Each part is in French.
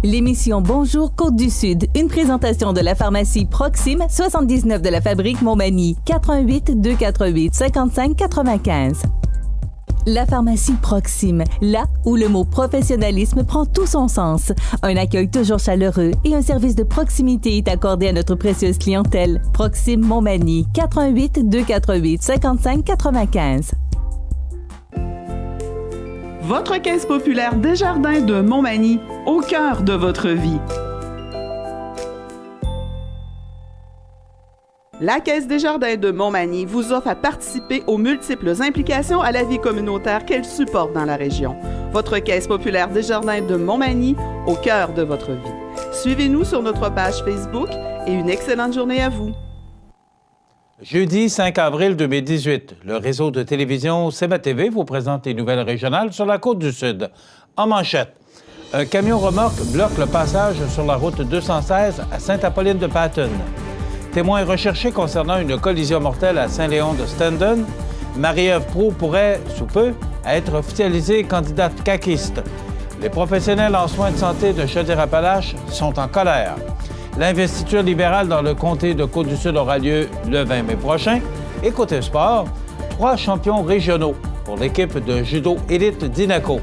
L'émission Bonjour Côte-du-Sud, une présentation de la pharmacie Proxime, 79 de la fabrique Montmagny, 88 248 55 95. La pharmacie Proxime, là où le mot professionnalisme prend tout son sens. Un accueil toujours chaleureux et un service de proximité est accordé à notre précieuse clientèle. Proxime Montmagny, 88 248 55 95. Votre caisse populaire Desjardins de Montmagny, au cœur de votre vie. La Caisse Desjardins de Montmagny vous offre à participer aux multiples implications à la vie communautaire qu'elle supporte dans la région. Votre Caisse populaire Desjardins de Montmagny, au cœur de votre vie. Suivez-nous sur notre page Facebook et une excellente journée à vous. Jeudi 5 avril 2018, le réseau de télévision CEMA TV vous présente les nouvelles régionales sur la Côte-du-Sud. En manchette, un camion remorque bloque le passage sur la route 216 à Sainte-Apolline-de-Paton. Témoin recherché concernant une collision mortelle à Saint-Léon-de-Stendon, Marie-Ève Proulx pourrait, sous peu, être officialisée candidate caquiste. Les professionnels en soins de santé de Chaudière-Appalaches sont en colère. L'investiture libérale dans le comté de Côte-du-Sud aura lieu le 20 mai prochain. Et côté sport, 3 champions régionaux pour l'équipe de judo élite d'Inaco.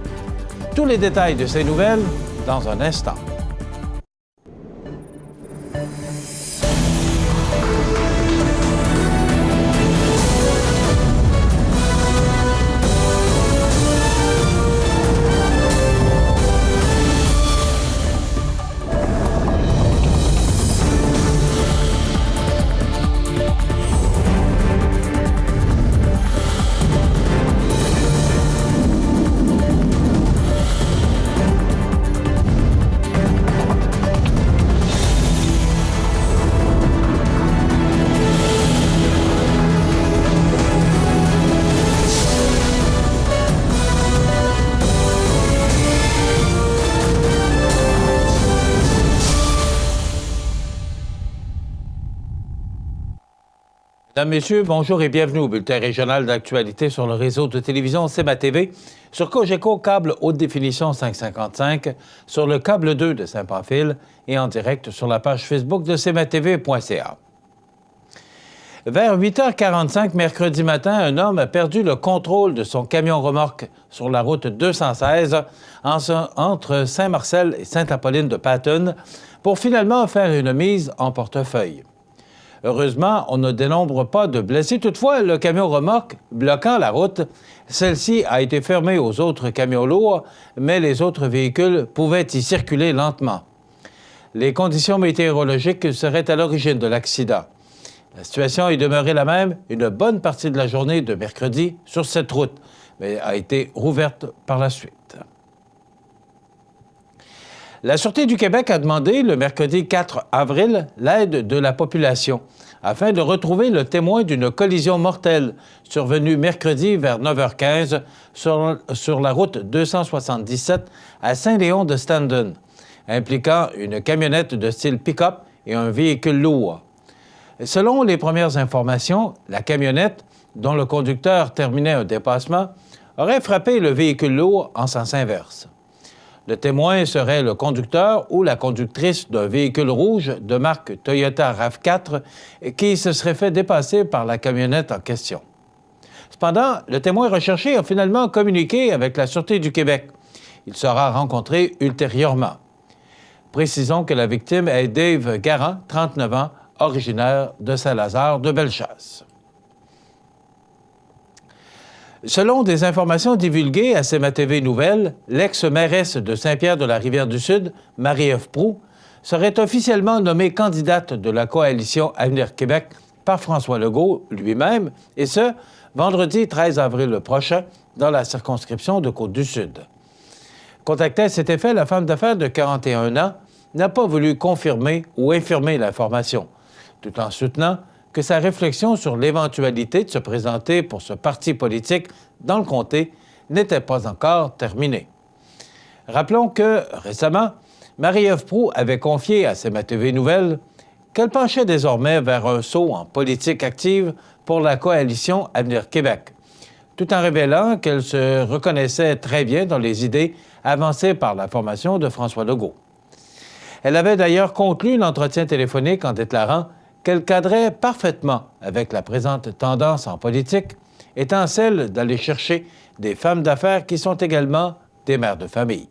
Tous les détails de ces nouvelles dans un instant. Mesdames, Messieurs, bonjour et bienvenue au bulletin régional d'actualité sur le réseau de télévision CEMA TV, sur Cogeco Câble Haute Définition 555, sur le câble 2 de Saint-Pamphile et en direct sur la page Facebook de cematv.ca. Vers 8h45 mercredi matin, un homme a perdu le contrôle de son camion-remorque sur la route 216 entre Saint-Marcel et Sainte-Apolline-de-Paton pour finalement faire une mise en portefeuille. Heureusement, on ne dénombre pas de blessés. Toutefois, le camion-remorque bloquant la route, celle-ci a été fermée aux autres camions lourds, mais les autres véhicules pouvaient y circuler lentement. Les conditions météorologiques seraient à l'origine de l'accident. La situation est demeurée la même une bonne partie de la journée de mercredi sur cette route, mais a été rouverte par la suite. La Sûreté du Québec a demandé le mercredi 4 avril l'aide de la population afin de retrouver le témoin d'une collision mortelle survenue mercredi vers 9h15 sur la route 277 à Saint-Léon-de-Stendon, impliquant une camionnette de style pick-up et un véhicule lourd. Selon les premières informations, la camionnette, dont le conducteur terminait un dépassement, aurait frappé le véhicule lourd en sens inverse. Le témoin serait le conducteur ou la conductrice d'un véhicule rouge de marque Toyota RAV4 qui se serait fait dépasser par la camionnette en question. Cependant, le témoin recherché a finalement communiqué avec la Sûreté du Québec. Il sera rencontré ultérieurement. Précisons que la victime est Dave Garand, 39 ans, originaire de Saint-Lazare de Bellechasse. Selon des informations divulguées à CEMA TV Nouvelles, l'ex-mairesse de Saint-Pierre-de-la-Rivière-du-Sud, Marie-Ève Proulx, serait officiellement nommée candidate de la coalition Avenir Québec par François Legault lui-même, et ce, vendredi 13 avril prochain, dans la circonscription de Côte-du-Sud. Contactée à cet effet, la femme d'affaires de 41 ans n'a pas voulu confirmer ou infirmer l'information, tout en soutenant que sa réflexion sur l'éventualité de se présenter pour ce parti politique dans le comté n'était pas encore terminée. Rappelons que, récemment, Marie-Ève Proulx avait confié à CEMA TV Nouvelles qu'elle penchait désormais vers un saut en politique active pour la coalition Avenir Québec, tout en révélant qu'elle se reconnaissait très bien dans les idées avancées par la formation de François Legault. Elle avait d'ailleurs conclu l'entretien téléphonique en déclarant qu'elle cadrait parfaitement avec la présente tendance en politique, étant celle d'aller chercher des femmes d'affaires qui sont également des mères de famille.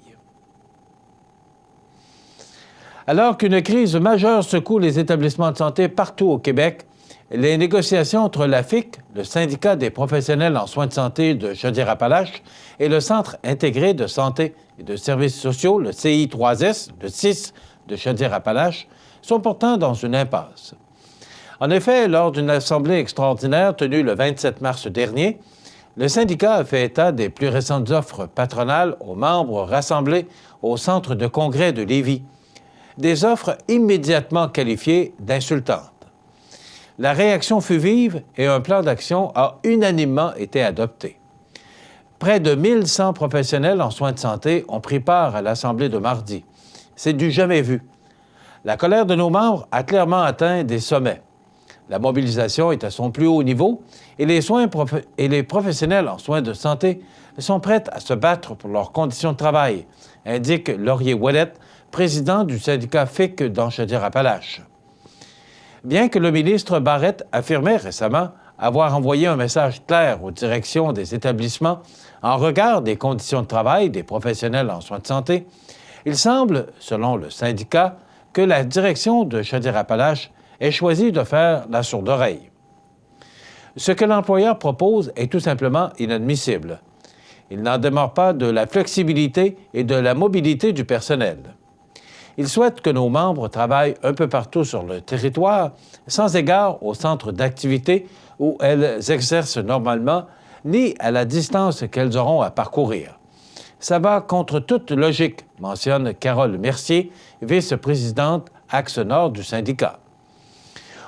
Alors qu'une crise majeure secoue les établissements de santé partout au Québec, les négociations entre la FIC, le syndicat des professionnels en soins de santé de Chaudière-Appalaches, et le Centre intégré de santé et de services sociaux, le CI3S, le CIS de Chaudière-Appalaches, sont pourtant dans une impasse. En effet, lors d'une assemblée extraordinaire tenue le 27 mars dernier, le syndicat a fait état des plus récentes offres patronales aux membres rassemblés au Centre de congrès de Lévis, des offres immédiatement qualifiées d'insultantes. La réaction fut vive et un plan d'action a unanimement été adopté. Près de 1100 professionnels en soins de santé ont pris part à l'Assemblée de mardi. C'est du jamais vu. La colère de nos membres a clairement atteint des sommets. La mobilisation est à son plus haut niveau et les professionnels en soins de santé sont prêts à se battre pour leurs conditions de travail, indique Laurier Ouellette, président du syndicat FIC dans Chaudière-Appalaches. Bien que le ministre Barrette affirmait récemment avoir envoyé un message clair aux directions des établissements en regard des conditions de travail des professionnels en soins de santé, il semble, selon le syndicat, que la direction de Chaudière-Appalaches ait choisi de faire la sourde oreille. Ce que l'employeur propose est tout simplement inadmissible. Il n'en demeure pas de la flexibilité et de la mobilité du personnel. Il souhaite que nos membres travaillent un peu partout sur le territoire, sans égard au centre d'activité où elles exercent normalement, ni à la distance qu'elles auront à parcourir. Ça va contre toute logique, mentionne Carole Mercier, vice-présidente Axe Nord du syndicat.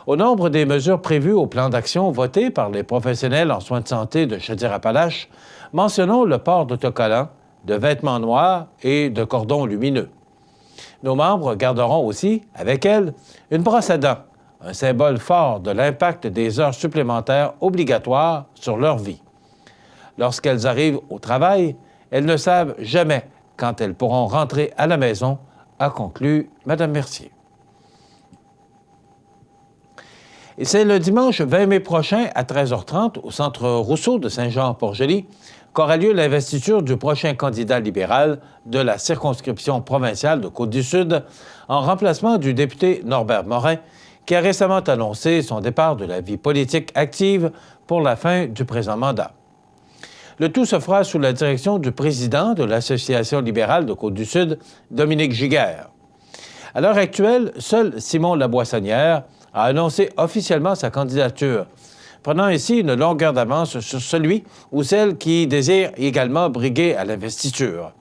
Au nombre des mesures prévues au plan d'action voté par les professionnels en soins de santé de Chaudière-Appalaches, mentionnons le port d'autocollants, de vêtements noirs et de cordons lumineux. Nos membres garderont aussi, avec elles, une brosse à dents, un symbole fort de l'impact des heures supplémentaires obligatoires sur leur vie. Lorsqu'elles arrivent au travail, elles ne savent jamais quand elles pourront rentrer à la maison, a conclu Mme Mercier. Et c'est le dimanche 20 mai prochain à 13h30 au Centre Rousseau de Saint-Jean-Port-Joli qu'aura lieu l'investiture du prochain candidat libéral de la circonscription provinciale de Côte-du-Sud en remplacement du député Norbert Morin qui a récemment annoncé son départ de la vie politique active pour la fin du présent mandat. Le tout se fera sous la direction du président de l'Association libérale de Côte-du-Sud, Dominique Giguère. À l'heure actuelle, seul Simon Laboissonnière a annoncé officiellement sa candidature, prenant ainsi une longueur d'avance sur celui ou celle qui désire également briguer à l'investiture.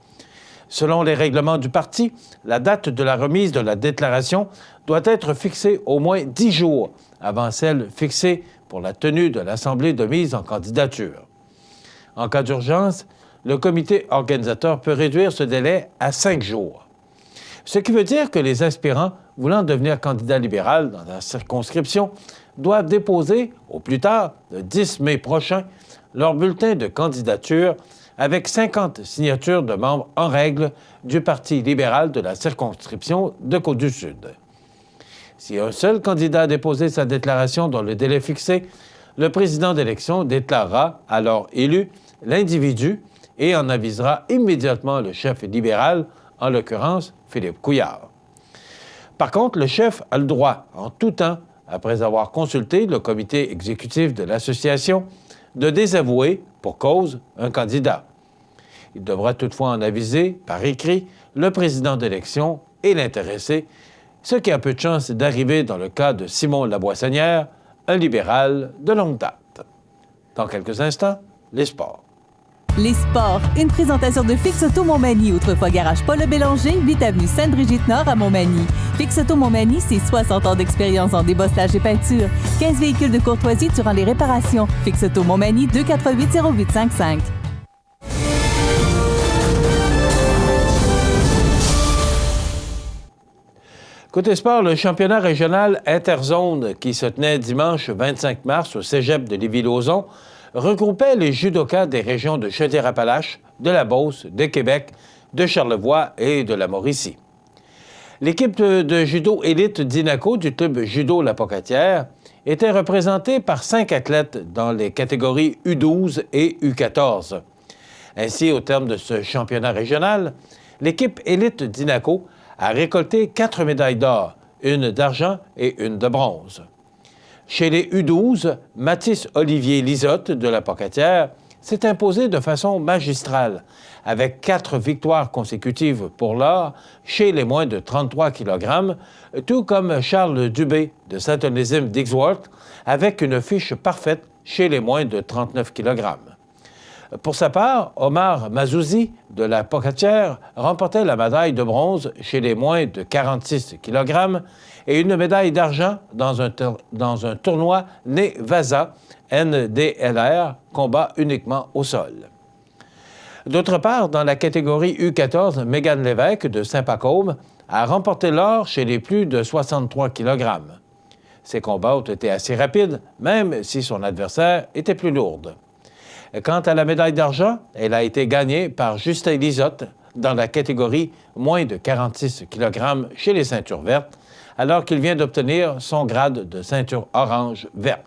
Selon les règlements du parti, la date de la remise de la déclaration doit être fixée au moins 10 jours avant celle fixée pour la tenue de l'Assemblée de mise en candidature. En cas d'urgence, le comité organisateur peut réduire ce délai à 5 jours. Ce qui veut dire que les aspirants voulant devenir candidat libéral dans la circonscription doivent déposer, au plus tard, le 10 mai prochain, leur bulletin de candidature avec 50 signatures de membres en règle du Parti libéral de la circonscription de Côte-du-Sud. Si un seul candidat a déposé sa déclaration dans le délai fixé, le président d'élection déclarera, alors élu, l'individu et en avisera immédiatement le chef libéral, en l'occurrence Philippe Couillard. Par contre, le chef a le droit, en tout temps, après avoir consulté le comité exécutif de l'association, de désavouer, pour cause, un candidat. Il devra toutefois en aviser, par écrit, le président d'élection et l'intéressé, ce qui a peu de chance d'arriver dans le cas de Simon Laboissonnière, un libéral de longue date. Dans quelques instants, les sports. Les sports, une présentation de Fix Auto Montmagny, autrefois garage Paul Bélanger, 8 avenue Sainte-Brigitte-Nord à Montmagny. Fix Auto Montmagny, c'est 60 ans d'expérience en débosselage et peinture. 15 véhicules de courtoisie durant les réparations. Fix Auto Montmagny, 248-0855. Côté sport, le championnat régional Interzone qui se tenait dimanche 25 mars au cégep de Lévis-Lauzon regroupait les judokas des régions de Chaudière-Appalaches, de la Beauce, de Québec, de Charlevoix et de la Mauricie. L'équipe de judo élite d'Inaco du club Judo La Pocatière était représentée par 5 athlètes dans les catégories U12 et U14. Ainsi, au terme de ce championnat régional, l'équipe élite d'Inaco a récolté 4 médailles d'or, une d'argent et une de bronze. Chez les U12, Mathis Olivier Lisotte de La Pocatière s'est imposé de façon magistrale, avec 4 victoires consécutives pour l'or chez les moins de 33 kg, tout comme Charles Dubé de Saint-Onésime d'Ixworth, avec une fiche parfaite chez les moins de 39 kg. Pour sa part, Omar Mazouzi de La Pocatière remportait la médaille de bronze chez les moins de 46 kg et une médaille d'argent dans un tournoi né Vasa, NDLR, combat uniquement au sol. D'autre part, dans la catégorie U14, Mégane Lévesque de Saint-Pacôme a remporté l'or chez les plus de 63 kg. Ses combats ont été assez rapides, même si son adversaire était plus lourde. Quant à la médaille d'argent, elle a été gagnée par Justin Lisotte dans la catégorie moins de 46 kg chez les ceintures vertes, alors qu'il vient d'obtenir son grade de ceinture orange verte.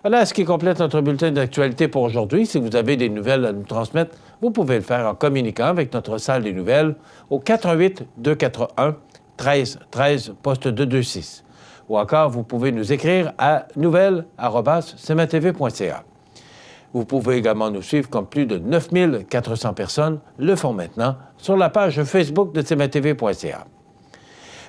Voilà ce qui complète notre bulletin d'actualité pour aujourd'hui. Si vous avez des nouvelles à nous transmettre, vous pouvez le faire en communiquant avec notre salle des nouvelles au 418-241-1313, poste 226. Ou encore, vous pouvez nous écrire à nouvelles@cmatv.ca. Vous pouvez également nous suivre comme plus de 9400 personnes le font maintenant sur la page Facebook de cmatv.ca.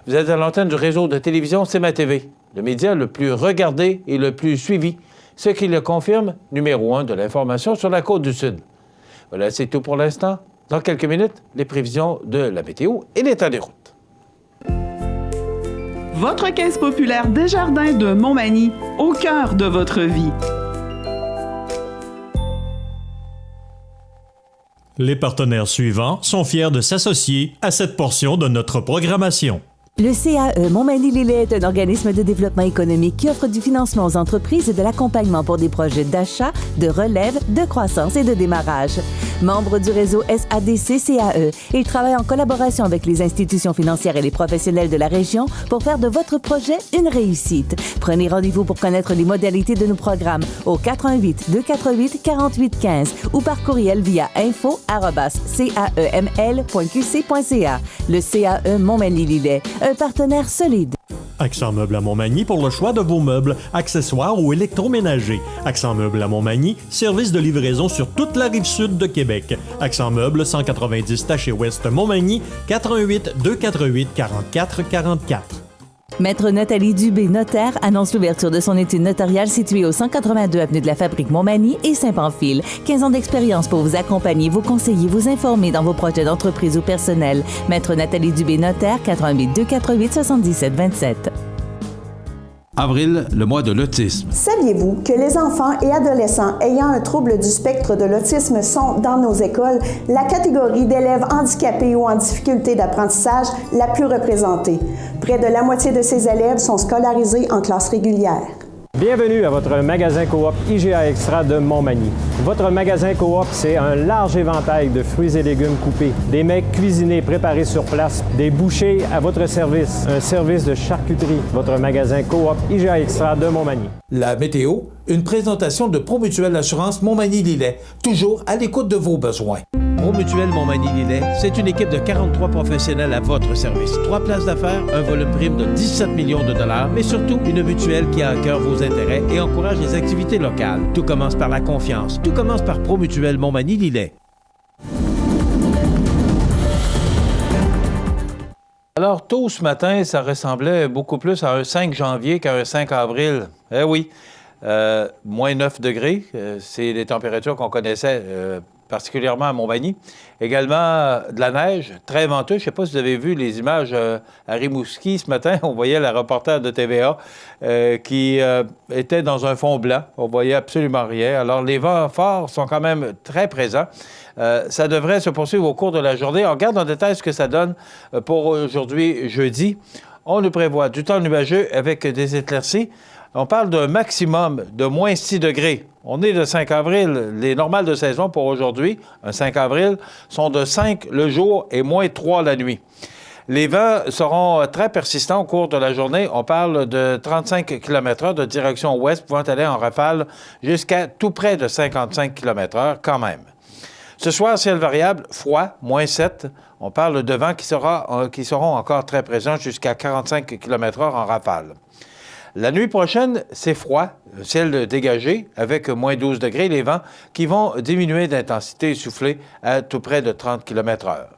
Vous êtes à l'antenne du réseau de télévision CMA-TV, le média le plus regardé et le plus suivi, ce qui le confirme, numéro 1 de l'information sur la Côte-du-Sud. Voilà, c'est tout pour l'instant. Dans quelques minutes, les prévisions de la météo et l'état des routes. Votre caisse populaire Desjardins de Montmagny, au cœur de votre vie. Les partenaires suivants sont fiers de s'associer à cette portion de notre programmation. Le CAE Montmagny-Lillet est un organisme de développement économique qui offre du financement aux entreprises et de l'accompagnement pour des projets d'achat, de relève, de croissance et de démarrage. Membre du réseau SADC-CAE, il travaille en collaboration avec les institutions financières et les professionnels de la région pour faire de votre projet une réussite. Prenez rendez-vous pour connaître les modalités de nos programmes au 418-248-4815 ou par courriel via info@caeml.qc.ca. Le CAE Montmagny-Lillet, un partenaire solide. Accent Meubles à Montmagny pour le choix de vos meubles, accessoires ou électroménagers. Accent Meubles à Montmagny, service de livraison sur toute la rive sud de Québec. Accent Meubles, 190 Taché Ouest Montmagny, 418-248-4444. Maître Nathalie Dubé, notaire, annonce l'ouverture de son étude notariale située au 182 avenue de la Fabrique Montmagny et Saint-Pamphile. 15 ans d'expérience pour vous accompagner, vous conseiller, vous informer dans vos projets d'entreprise ou personnel. Maître Nathalie Dubé, notaire, 418-248-7727. Avril, le mois de l'autisme. Saviez-vous que les enfants et adolescents ayant un trouble du spectre de l'autisme sont, dans nos écoles, la catégorie d'élèves handicapés ou en difficulté d'apprentissage la plus représentée? Près de la moitié de ces élèves sont scolarisés en classe régulière. Bienvenue à votre magasin Coop IGA Extra de Montmagny. Votre magasin Coop, c'est un large éventail de fruits et légumes coupés, des mets cuisinés préparés sur place, des bouchées à votre service, un service de charcuterie. Votre magasin Coop IGA Extra de Montmagny. La météo, une présentation de Promutuelle Assurance Montmagny-Lillet, toujours à l'écoute de vos besoins. Promutuelle Montmagny-Lillet, c'est une équipe de 43 professionnels à votre service. 3 places d'affaires, un volume prime de 17 millions de dollars, mais surtout une mutuelle qui a à cœur vos intérêts et encourage les activités locales. Tout commence par la confiance. Tout commence par Promutuelle Montmagny-Lillet. Alors, tôt ce matin, ça ressemblait beaucoup plus à un 5 janvier qu'à un 5 avril. Eh oui, moins 9 degrés, c'est les températures qu'on connaissait particulièrement à Montmagny. Également, de la neige, très venteux. Je ne sais pas si vous avez vu les images à Rimouski ce matin. On voyait la reporter de TVA qui était dans un fond blanc. On voyait absolument rien. Alors, les vents forts sont quand même très présents. Ça devrait se poursuivre au cours de la journée. On regarde en détail ce que ça donne pour aujourd'hui, jeudi. On nous prévoit du temps nuageux avec des éclaircies. On parle d'un maximum de moins 6 degrés. On est le 5 avril. Les normales de saison pour aujourd'hui, un 5 avril, sont de 5 le jour et moins 3 la nuit. Les vents seront très persistants au cours de la journée. On parle de 35 km/h de direction ouest, pouvant aller en rafale jusqu'à tout près de 55 km/h quand même. Ce soir, ciel variable, froid, -7. On parle de vents qui seront encore très présents jusqu'à 45 km/h en rafale. La nuit prochaine, c'est froid, ciel dégagé avec -12 degrés, les vents qui vont diminuer d'intensité et souffler à tout près de 30 km/h.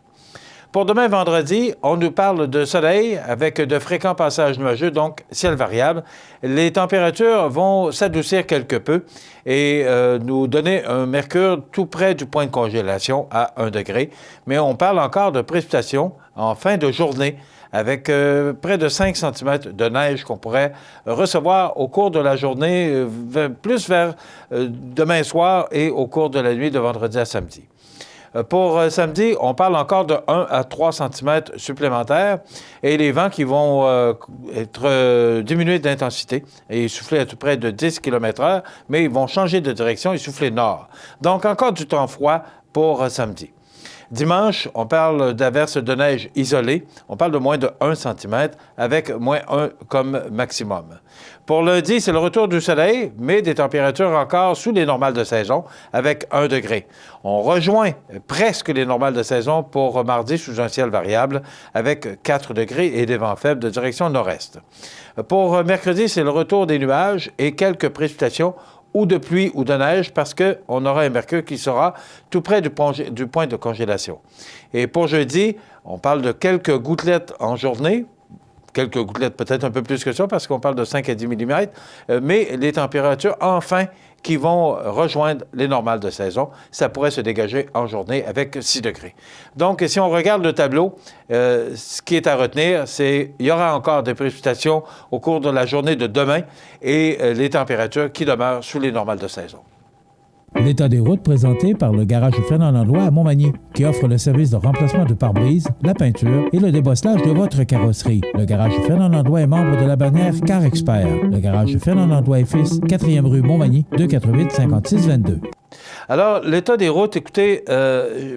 Pour demain, vendredi, on nous parle de soleil avec de fréquents passages nuageux, donc ciel variable. Les températures vont s'adoucir quelque peu et nous donner un mercure tout près du point de congélation à 1 degré. Mais on parle encore de précipitations en fin de journée avec près de 5 cm de neige qu'on pourrait recevoir au cours de la journée, plus vers demain soir et au cours de la nuit de vendredi à samedi. Pour samedi, on parle encore de 1 à 3 cm supplémentaires et les vents qui vont être diminués d'intensité et souffler à tout près de 10 km/h, mais ils vont changer de direction et souffler nord. Donc, encore du temps froid pour samedi. Dimanche, on parle d'averses de neige isolées. On parle de moins de 1 cm avec -1 comme maximum. Pour lundi, c'est le retour du soleil, mais des températures encore sous les normales de saison avec 1 degré. On rejoint presque les normales de saison pour mardi sous un ciel variable avec 4 degrés et des vents faibles de direction nord-est. Pour mercredi, c'est le retour des nuages et quelques précipitations ou de pluie ou de neige parce qu'on aura un mercure qui sera tout près du point de congélation. Et pour jeudi, on parle de quelques gouttelettes en journée, quelques gouttelettes peut-être un peu plus que ça parce qu'on parle de 5 à 10 mm, mais les températures enfin qui vont rejoindre les normales de saison, ça pourrait se dégager en journée avec 6 degrés. Donc, si on regarde le tableau, ce qui est à retenir, c'est qu'il y aura encore des précipitations au cours de la journée de demain et les températures qui demeurent sous les normales de saison. L'état des routes présenté par le garage Fernand Landlois à Montmagny, qui offre le service de remplacement de pare-brise, la peinture et le débosselage de votre carrosserie. Le garage Fernand Landlois est membre de la bannière Car Expert. Le garage Fernand Landlois et Fils, 4e rue Montmagny, 248-5622. Alors, l'état des routes, écoutez,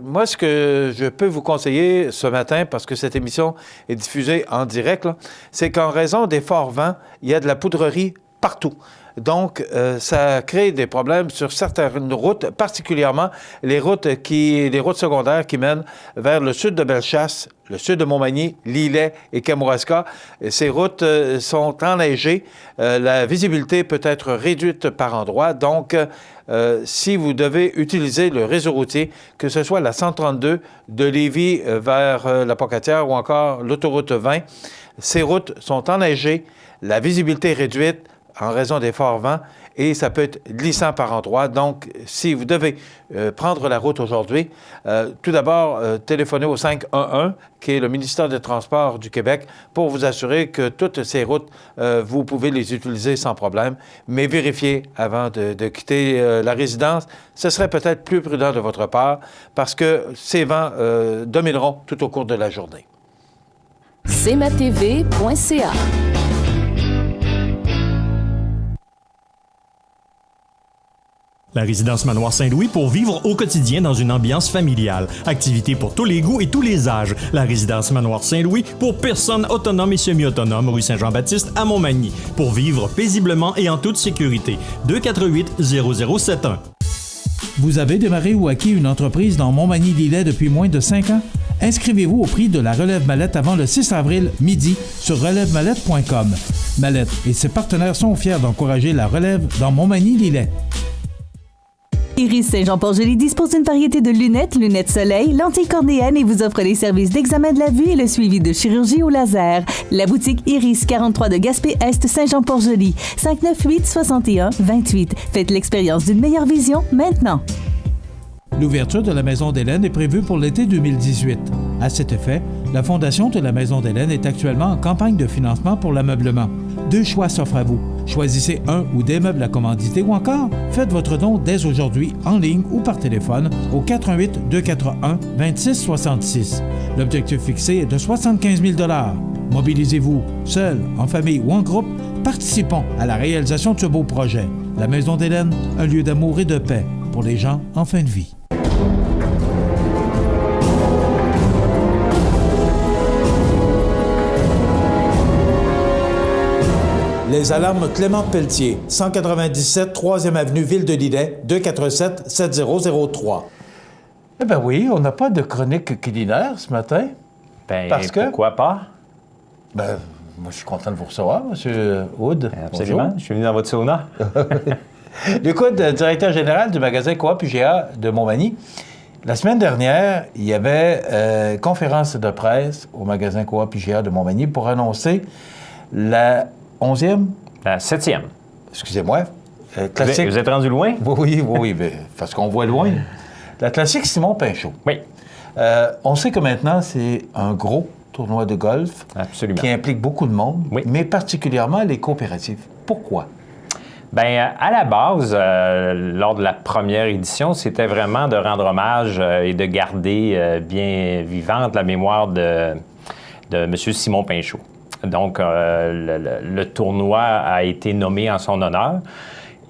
moi, ce que je peux vous conseiller ce matin, parce que cette émission est diffusée en direct, c'est qu'en raison des forts vents, il y a de la poudrerie partout. Donc, ça crée des problèmes sur certaines routes, particulièrement les routes secondaires qui mènent vers le sud de Bellechasse, le sud de Montmagny, Lillet et Kamouraska. Ces routes sont enneigées. La visibilité peut être réduite par endroits. Donc, si vous devez utiliser le réseau routier, que ce soit la 132 de Lévis vers la Pocatière ou encore l'autoroute 20, ces routes sont enneigées, la visibilité est réduite en raison des forts vents et ça peut être glissant par endroits. Donc, si vous devez prendre la route aujourd'hui, tout d'abord, téléphonez au 511, qui est le ministère des Transports du Québec, pour vous assurer que toutes ces routes, vous pouvez les utiliser sans problème, mais vérifiez avant de quitter la résidence. Ce serait peut-être plus prudent de votre part parce que ces vents domineront tout au cours de la journée. cmatv.ca. La résidence Manoir Saint-Louis pour vivre au quotidien dans une ambiance familiale. Activités pour tous les goûts et tous les âges. La résidence Manoir Saint-Louis pour personnes autonomes et semi-autonomes, rue Saint-Jean-Baptiste à Montmagny. Pour vivre paisiblement et en toute sécurité. 248-0071. Vous avez démarré ou acquis une entreprise dans Montmagny-Lillet depuis moins de 5 ans? Inscrivez-vous au prix de la relève mallette avant le 6 avril midi sur relèvemallette.com. Mallette et ses partenaires sont fiers d'encourager la relève dans Montmagny-Lillet. Iris Saint-Jean-Port-Joli dispose d'une variété de lunettes soleil, lentilles cornéennes et vous offre les services d'examen de la vue et le suivi de chirurgie au laser. La boutique Iris 43 de Gaspé-Est Saint-Jean-Port-Joli, 598-61-28. Faites l'expérience d'une meilleure vision maintenant. L'ouverture de la Maison d'Hélène est prévue pour l'été 2018. À cet effet, la Fondation de la Maison d'Hélène est actuellement en campagne de financement pour l'ameublement. 2 choix s'offrent à vous. Choisissez un ou des meubles à commanditer ou encore faites votre don dès aujourd'hui en ligne ou par téléphone au 418-241-2666. L'objectif fixé est de 75 000 $. Mobilisez-vous, seul, en famille ou en groupe, participons à la réalisation de ce beau projet. La Maison d'Hélène, un lieu d'amour et de paix pour les gens en fin de vie. Les alarmes Clément Pelletier, 197 3e avenue Ville-de-Lillet, 247-7003. Eh bien oui, on n'a pas de chronique culinaire ce matin. Ben, parce que... pourquoi pas? Ben, moi, je suis content de vous recevoir, M. Hood. Absolument. Bonjour. Je suis venu dans votre sauna. Luc Hood, directeur général du magasin Coop IGA de Montmagny. La semaine dernière, il y avait conférence de presse au magasin Coop IGA de Montmagny pour annoncer la 11e? La 7e. Excusez-moi. Classique. Vous êtes rendu loin? Oui, parce qu'on voit loin. La classique Simon Pinchot. Oui. On sait que maintenant, c'est un gros tournoi de golf. Absolument. Qui implique beaucoup de monde, oui. Mais particulièrement les coopératives. Pourquoi? Bien, à la base, lors de la première édition, c'était vraiment de rendre hommage et de garder bien vivante la mémoire de M. Simon Pinchot. Donc, le tournoi a été nommé en son honneur.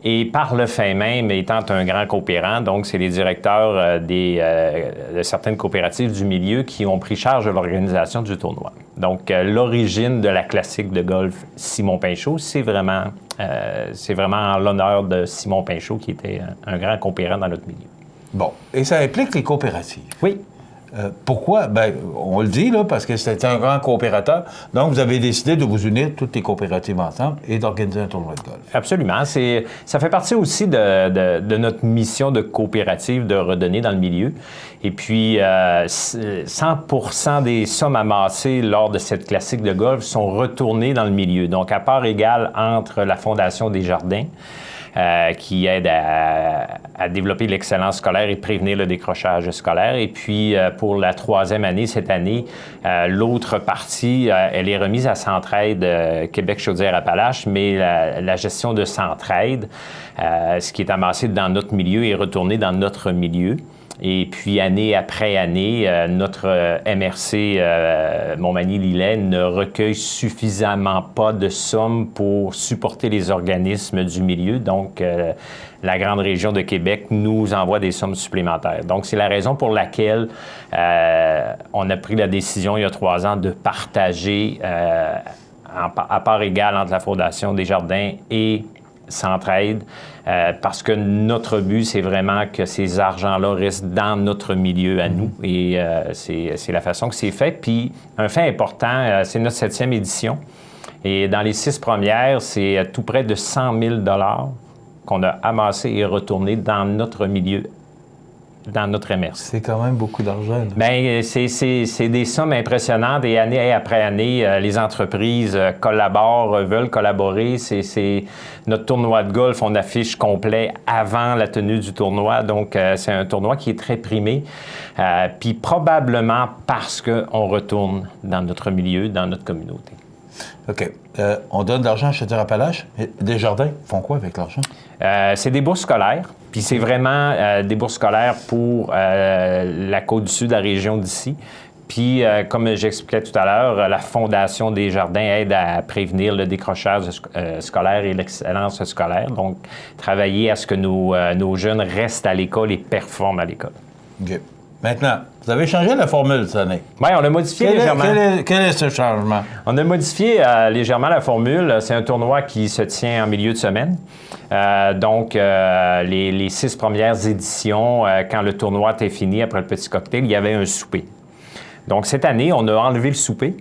Et par le fait même, étant un grand coopérant, donc c'est les directeurs de certaines coopératives du milieu qui ont pris charge de l'organisation du tournoi. Donc, l'origine de la classique de golf Simon Pinchot, c'est vraiment en l'honneur de Simon Pinchot, qui était un grand coopérant dans notre milieu. Bon, et ça implique les coopératives. Oui. Pourquoi? Bien, on le dit, là, parce que c'était un grand coopérateur. Donc, vous avez décidé de vous unir toutes les coopératives ensemble et d'organiser un tournoi de golf. Absolument. Ça fait partie aussi de notre mission de coopérative de redonner dans le milieu. Et puis, 100% des sommes amassées lors de cette classique de golf sont retournées dans le milieu. Donc, à part égale entre la Fondation Desjardins, qui aide à développer l'excellence scolaire et prévenir le décrochage scolaire. Et puis, pour la 3e année, cette année, l'autre partie, elle est remise à Centraide Québec-Chaudière-Appalaches, mais la gestion de Centraide, ce qui est amassé dans notre milieu, est retourné dans notre milieu. Et puis, année après année, notre MRC Montmagny-Lillet ne recueille suffisamment pas de sommes pour supporter les organismes du milieu. Donc, la grande région de Québec nous envoie des sommes supplémentaires. Donc, c'est la raison pour laquelle on a pris la décision il y a 3 ans de partager à part égale entre la Fondation Desjardins et Centraide, parce que notre but, c'est vraiment que ces argents-là restent dans notre milieu à nous. Et c'est la façon que c'est fait. Puis, un fait important, c'est notre 7e édition. Et dans les 6 premières, c'est tout près de 100 000 $ qu'on a amassé et retourné dans notre milieu, dans notre MRC. C'est quand même beaucoup d'argent. Bien, c'est des sommes impressionnantes et année après année, les entreprises collaborent, veulent collaborer. C'est notre tournoi de golf, on affiche complet avant la tenue du tournoi. Donc, c'est un tournoi qui est très primé. Puis probablement parce qu'on retourne dans notre milieu, dans notre communauté. OK. On donne de l'argent à Chaudière-Appalaches. Desjardins font quoi avec l'argent? C'est des bourses scolaires. Puis c'est vraiment des bourses scolaires pour la Côte-du-Sud, la région d'ici. Puis, comme j'expliquais tout à l'heure, la Fondation Desjardins aide à prévenir le décrochage scolaire et l'excellence scolaire. Donc, travailler à ce que nos jeunes restent à l'école et performent à l'école. OK. Maintenant, vous avez changé la formule cette année. Oui, on a modifié légèrement. Quel est ce changement? On a modifié légèrement la formule. C'est un tournoi qui se tient en milieu de semaine. Donc, les 6 premières éditions, quand le tournoi était fini, après le petit cocktail, il y avait un souper. Donc, cette année, on a enlevé le souper.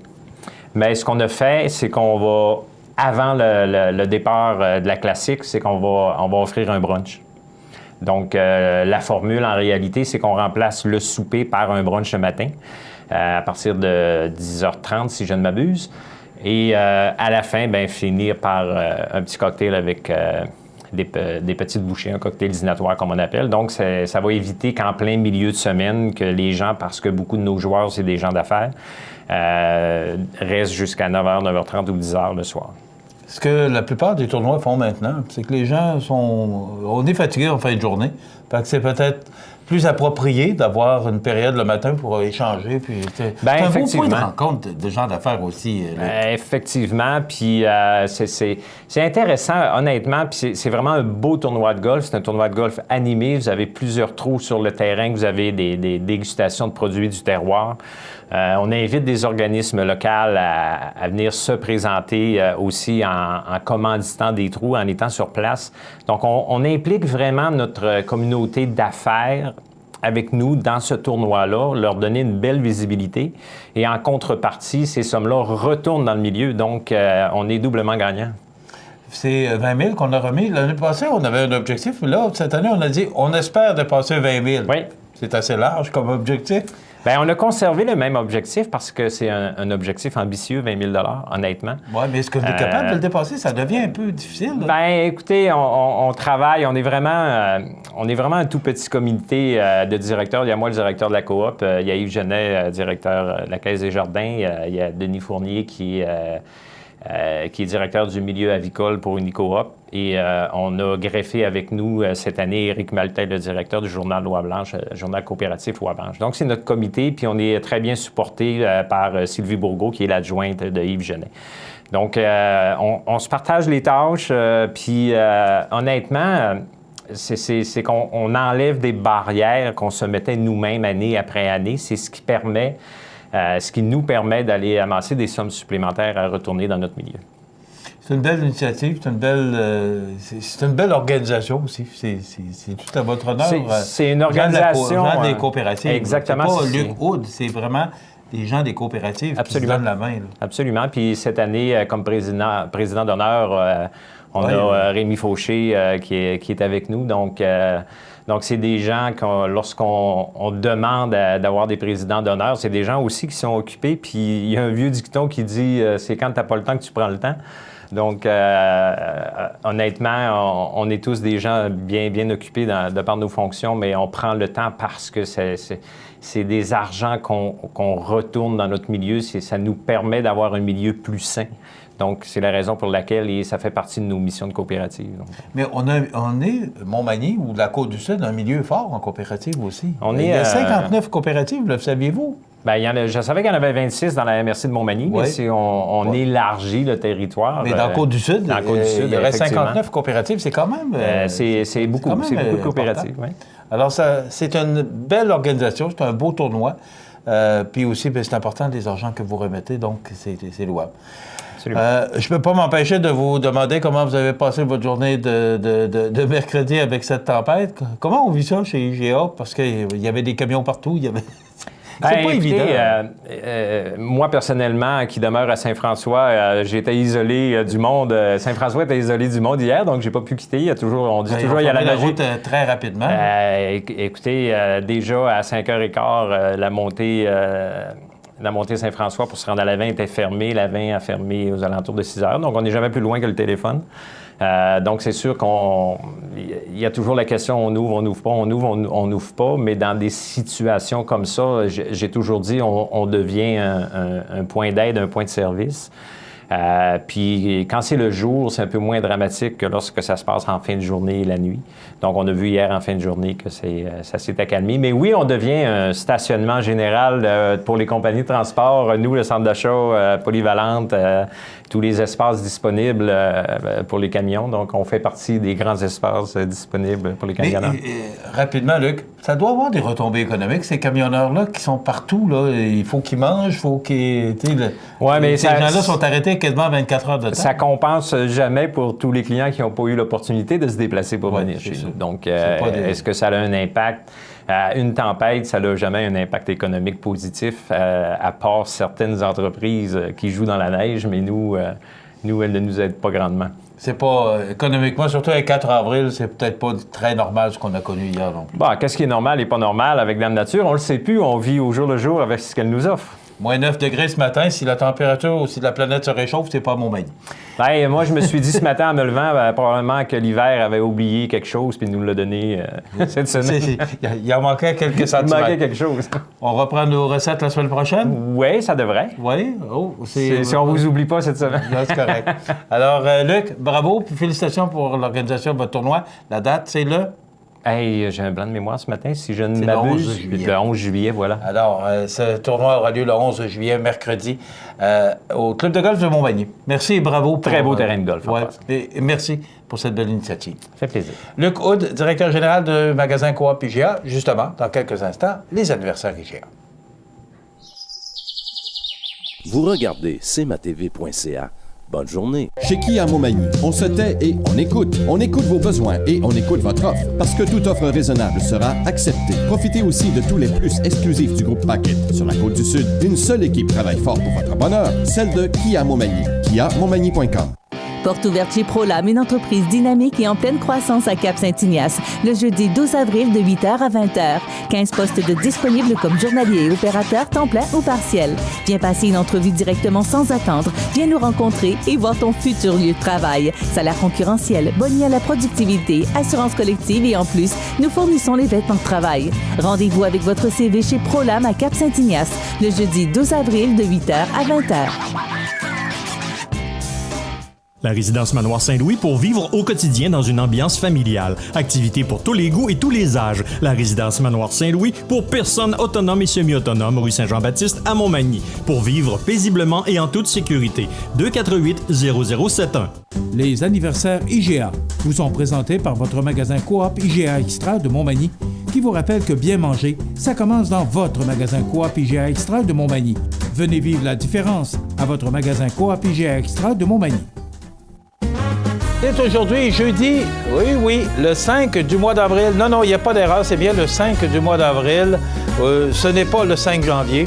Mais ce qu'on a fait, c'est qu'on va, avant le départ de la classique, c'est qu'on va offrir un brunch. Donc, la formule, en réalité, c'est qu'on remplace le souper par un brunch le matin, à partir de 10h30, si je ne m'abuse. Et à la fin, bien, finir par un petit cocktail avec des petites bouchées, un cocktail dînatoire, comme on appelle. Donc, ça va éviter qu'en plein milieu de semaine, que les gens, parce que beaucoup de nos joueurs, c'est des gens d'affaires, restent jusqu'à 9h, 9h30 ou 10h le soir. Ce que la plupart des tournois font maintenant, c'est que les gens on est fatigués en fin de journée. Fait que c'est peut-être plus approprié d'avoir une période le matin pour échanger. Puis c'est un beau point de rencontre de gens d'affaires aussi. Effectivement. Puis c'est intéressant, honnêtement. Puis c'est vraiment un beau tournoi de golf. C'est un tournoi de golf animé. Vous avez plusieurs trous sur le terrain. Vous avez des dégustations de produits du terroir. On invite des organismes locaux à venir se présenter aussi en commanditant des trous, en étant sur place. Donc, on implique vraiment notre communauté d'affaires avec nous dans ce tournoi-là, leur donner une belle visibilité. Et en contrepartie, ces sommes-là retournent dans le milieu. Donc, on est doublement gagnant. C'est 20 000 qu'on a remis. L'année passée, on avait un objectif, mais là, cette année, on a dit on espère dépasser 20 000. Oui. C'est assez large comme objectif. Bien, on a conservé le même objectif parce que c'est un objectif ambitieux, 20 000 honnêtement. Oui, mais est-ce qu'on est capable de le dépasser? Ça devient un peu difficile. Bien, écoutez, on travaille, on est vraiment un tout petit comité de directeurs. Il y a moi, le directeur de la coop, il y a Yves Genet, directeur de la Caisse des Jardins, il y a Denis Fournier qui est directeur du milieu avicole pour Unicoop. Et on a greffé avec nous cette année Éric Maltais, le directeur du journal Loi-Blanche, journal coopératif Loi-Blanche. Donc, c'est notre comité, puis on est très bien supporté par Sylvie Bourgault, qui est l'adjointe de Yves Genet. Donc, on se partage les tâches, puis honnêtement, c'est qu'on enlève des barrières qu'on se mettait nous-mêmes année après année. C'est ce qui nous permet d'aller amasser des sommes supplémentaires à retourner dans notre milieu. C'est une belle initiative, c'est une belle organisation aussi. C'est tout à votre honneur. C'est une organisation... Gens des coopératives. Exactement. C'est pas Luc Hood, c'est vraiment des gens des coopératives qui se donnent la main. Là. Absolument. Puis cette année, comme président d'honneur, on a Rémi Fauché qui est avec nous. Donc, c'est des gens, lorsqu'on demande d'avoir des présidents d'honneur, c'est des gens aussi qui sont occupés. Puis il y a un vieux dicton qui dit « c'est quand tu n'as pas le temps que tu prends le temps ». Donc, honnêtement, on est tous des gens bien occupés de par nos fonctions, mais on prend le temps parce que c'est des argents qu'on retourne dans notre milieu. Ça nous permet d'avoir un milieu plus sain. Donc, c'est la raison pour laquelle ça fait partie de nos missions de coopérative. Donc. Mais on est, Montmagny ou la Côte-du-Sud, un milieu fort en coopérative aussi. Il y a 59 coopératives, le saviez-vous? Bien, je savais qu'il y en avait 26 dans la MRC de Montmagny, mais si on élargit le territoire... Mais dans la Côte-du-Sud, il y aurait 59 coopératives, c'est quand même... c'est beaucoup de coopératives, oui. Alors, c'est une belle organisation, c'est un beau tournoi. Puis aussi, c'est important les argents que vous remettez, donc c'est louable. Je ne peux pas m'empêcher de vous demander comment vous avez passé votre journée de mercredi avec cette tempête. Comment on vit ça chez IGA? Parce qu'il y avait des camions partout, il y avait... C'est pas évident. Moi, personnellement, qui demeure à Saint-François, j'ai été isolé du monde. Saint-François était isolé du monde hier, donc j'ai pas pu quitter. On dit toujours, il y a la route très rapidement. Écoutez, déjà à 5h15, la montée Saint-François pour se rendre à la 20 était fermée. La 20 a fermé aux alentours de 6h, donc on n'est jamais plus loin que le téléphone. Donc, c'est sûr qu'il y a toujours la question, on ouvre pas, on n'ouvre pas, mais dans des situations comme ça, j'ai toujours dit, on devient un point d'aide, un point de service. Puis quand c'est le jour, c'est un peu moins dramatique que lorsque ça se passe en fin de journée et la nuit. Donc, on a vu hier en fin de journée que ça s'est accalmé. Mais oui, on devient un stationnement général pour les compagnies de transport. Nous, le centre d'achat polyvalente, tous les espaces disponibles pour les camions. Donc, on fait partie des grands espaces disponibles pour les camionneurs. Rapidement, Luc, ça doit avoir des retombées économiques, ces camionneurs-là qui sont partout. Là. Il faut qu'ils mangent, il faut qu'ils... mais ces gens-là sont arrêtés quasiment 24 heures de temps. Ça compense jamais pour tous les clients qui n'ont pas eu l'opportunité de se déplacer pour venir chez nous. Donc, est-ce que ça a un impact? Une tempête, ça n'a jamais un impact économique positif, à part certaines entreprises qui jouent dans la neige, mais nous, elles ne nous aident pas grandement. C'est pas, économiquement, surtout avec 4 avril, c'est peut-être pas très normal ce qu'on a connu hier non plus. Bon, qu'est-ce qui est normal et pas normal avec Dame Nature? On le sait plus, on vit au jour le jour avec ce qu'elle nous offre. Moins 9 degrés ce matin, si la température ou si la planète se réchauffe, c'est pas Montmagny. Bien, moi, je me suis dit ce matin en me levant, probablement que l'hiver avait oublié quelque chose puis nous l'a donné cette semaine. Il en manquait quelques centimètres. Il manquait quelque chose. On reprend nos recettes la semaine prochaine? Oui, ça devrait. Oui? Oh, si on ne vous oublie pas cette semaine. C'est correct. Alors, Luc, bravo, puis félicitations pour l'organisation de votre tournoi. La date, c'est le... Hey, j'ai un blanc de mémoire ce matin, si je ne m'abuse. Le 11 juillet, voilà. Alors, ce tournoi aura lieu le 11 juillet, mercredi, au Club de golf de Montmagny. Merci et bravo. Très beau terrain de golf. Et merci pour cette belle initiative. Ça fait plaisir. Luc Hood, directeur général du magasin Coop IGA. Justement, dans quelques instants, les anniversaires IGA. Vous regardez cmatv.ca. Bonne journée. Chez Kia Montmagny, on se tait et on écoute. On écoute vos besoins et on écoute votre offre. Parce que toute offre raisonnable sera acceptée. Profitez aussi de tous les plus exclusifs du groupe Paquette. Sur la Côte-du-Sud, une seule équipe travaille fort pour votre bonheur, celle de Kia Montmagny. KiaMontmagny.com. Porte ouverte chez Prolam, une entreprise dynamique et en pleine croissance à Cap-Saint-Ignace. Le jeudi 12 avril de 8h à 20h. 15 postes de disponibles comme journalier et opérateur temps plein ou partiel. Viens passer une entrevue directement sans attendre. Viens nous rencontrer et voir ton futur lieu de travail. Salaire concurrentiel, boni à la productivité, assurance collective et en plus, nous fournissons les vêtements de travail. Rendez-vous avec votre CV chez Prolam à Cap-Saint-Ignace le jeudi 12 avril de 8h à 20h. La résidence Manoir Saint-Louis pour vivre au quotidien dans une ambiance familiale. Activités pour tous les goûts et tous les âges. La résidence Manoir Saint-Louis pour personnes autonomes et semi-autonomes, rue Saint-Jean-Baptiste à Montmagny. Pour vivre paisiblement et en toute sécurité. 248-0071. Les anniversaires IGA vous sont présentés par votre magasin Coop IGA Extra de Montmagny, qui vous rappelle que bien manger, ça commence dans votre magasin Coop IGA Extra de Montmagny. Venez vivre la différence à votre magasin Coop IGA Extra de Montmagny. C'est aujourd'hui, jeudi, oui, le 5 du mois d'avril. Non, il n'y a pas d'erreur, c'est bien le 5 du mois d'avril. Ce n'est pas le 5 janvier.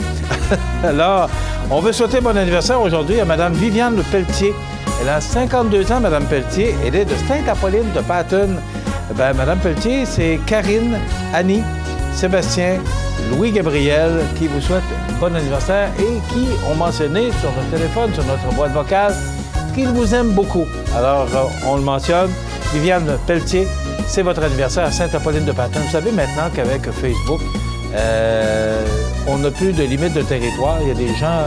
Alors, on veut souhaiter bon anniversaire aujourd'hui à Mme Viviane Pelletier. Elle a 52 ans, Mme Pelletier. Elle est de Sainte-Apolline de Patton. Mme Pelletier, c'est Karine, Annie, Sébastien, Louis-Gabriel qui vous souhaitent bon anniversaire et qui ont mentionné sur notre téléphone, sur notre boîte vocale, qu'ils vous aiment beaucoup. Alors, on le mentionne. Viviane Pelletier, c'est votre anniversaire à Sainte-Apolline de Patton. Vous savez maintenant qu'avec Facebook, on n'a plus de limite de territoire. Il y a des gens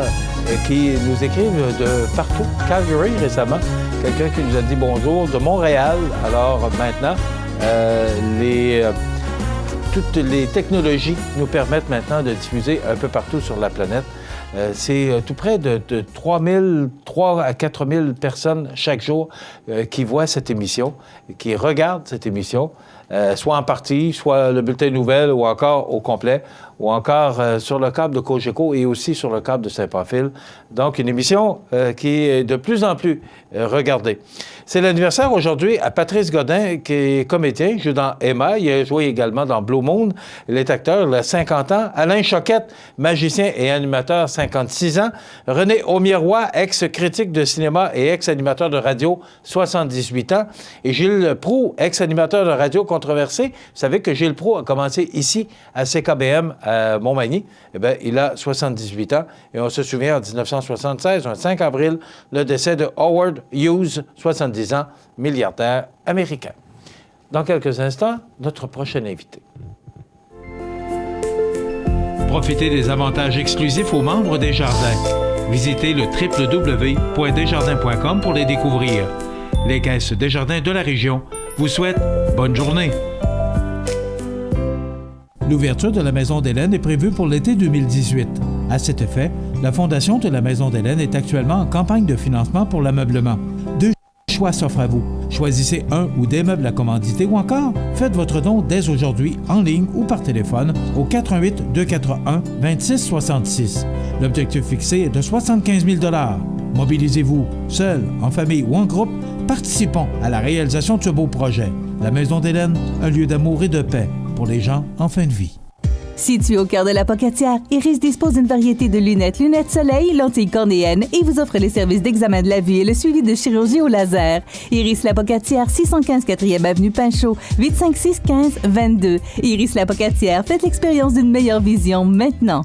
qui nous écrivent de partout. Calgary, récemment, quelqu'un qui nous a dit bonjour de Montréal. Alors, maintenant, toutes les technologies nous permettent maintenant de diffuser un peu partout sur la planète. C'est tout près de 3 à 4 000 personnes chaque jour qui voient cette émission, qui regardent cette émission, soit en partie, soit le bulletin de nouvelles ou encore au complet, ou encore sur le câble de Cogeco et aussi sur le câble de Saint-Pamphile. Donc, une émission qui est de plus en plus regardée. C'est l'anniversaire aujourd'hui à Patrice Godin, qui est comédien, il joue dans Emma, il a joué également dans Blue Moon, il est acteur, il a 50 ans. Alain Choquette, magicien et animateur, 56 ans. René Aumier-Roy, ex-critique de cinéma et ex-animateur de radio, 78 ans. Et Gilles Proulx, ex-animateur de radio controversé. Vous savez que Gilles Proulx a commencé ici à CKBM à Montmagny. Eh bien, il a 78 ans. Et on se souvient, en 1976, le 5 avril, le décès de Howard Hughes, 70 ans, milliardaire américain. Dans quelques instants, notre prochain invité. Profitez des avantages exclusifs aux membres des Jardins. Visitez le www.desjardins.com pour les découvrir. Les caisses Desjardins de la région vous souhaitent bonne journée. L'ouverture de la Maison d'Hélène est prévue pour l'été 2018. À cet effet, la Fondation de la Maison d'Hélène est actuellement en campagne de financement pour l'ameublement. Deux choix s'offrent à vous. Choisissez un ou des meubles à commanditer ou encore faites votre don dès aujourd'hui en ligne ou par téléphone au 88 241 26 66. L'objectif fixé est de 75 000 $. Mobilisez-vous, seul, en famille ou en groupe, participons à la réalisation de ce beau projet. La Maison d'Hélène, un lieu d'amour et de paix pour les gens en fin de vie. Situé au cœur de la Pocatière, Iris dispose d'une variété de lunettes soleil, lentilles cornéennes et vous offre les services d'examen de la vue et le suivi de chirurgie au laser. Iris la Pocatière, 615 4e avenue Pinchot, 856 15 22. Iris la Pocatière, faites l'expérience d'une meilleure vision maintenant.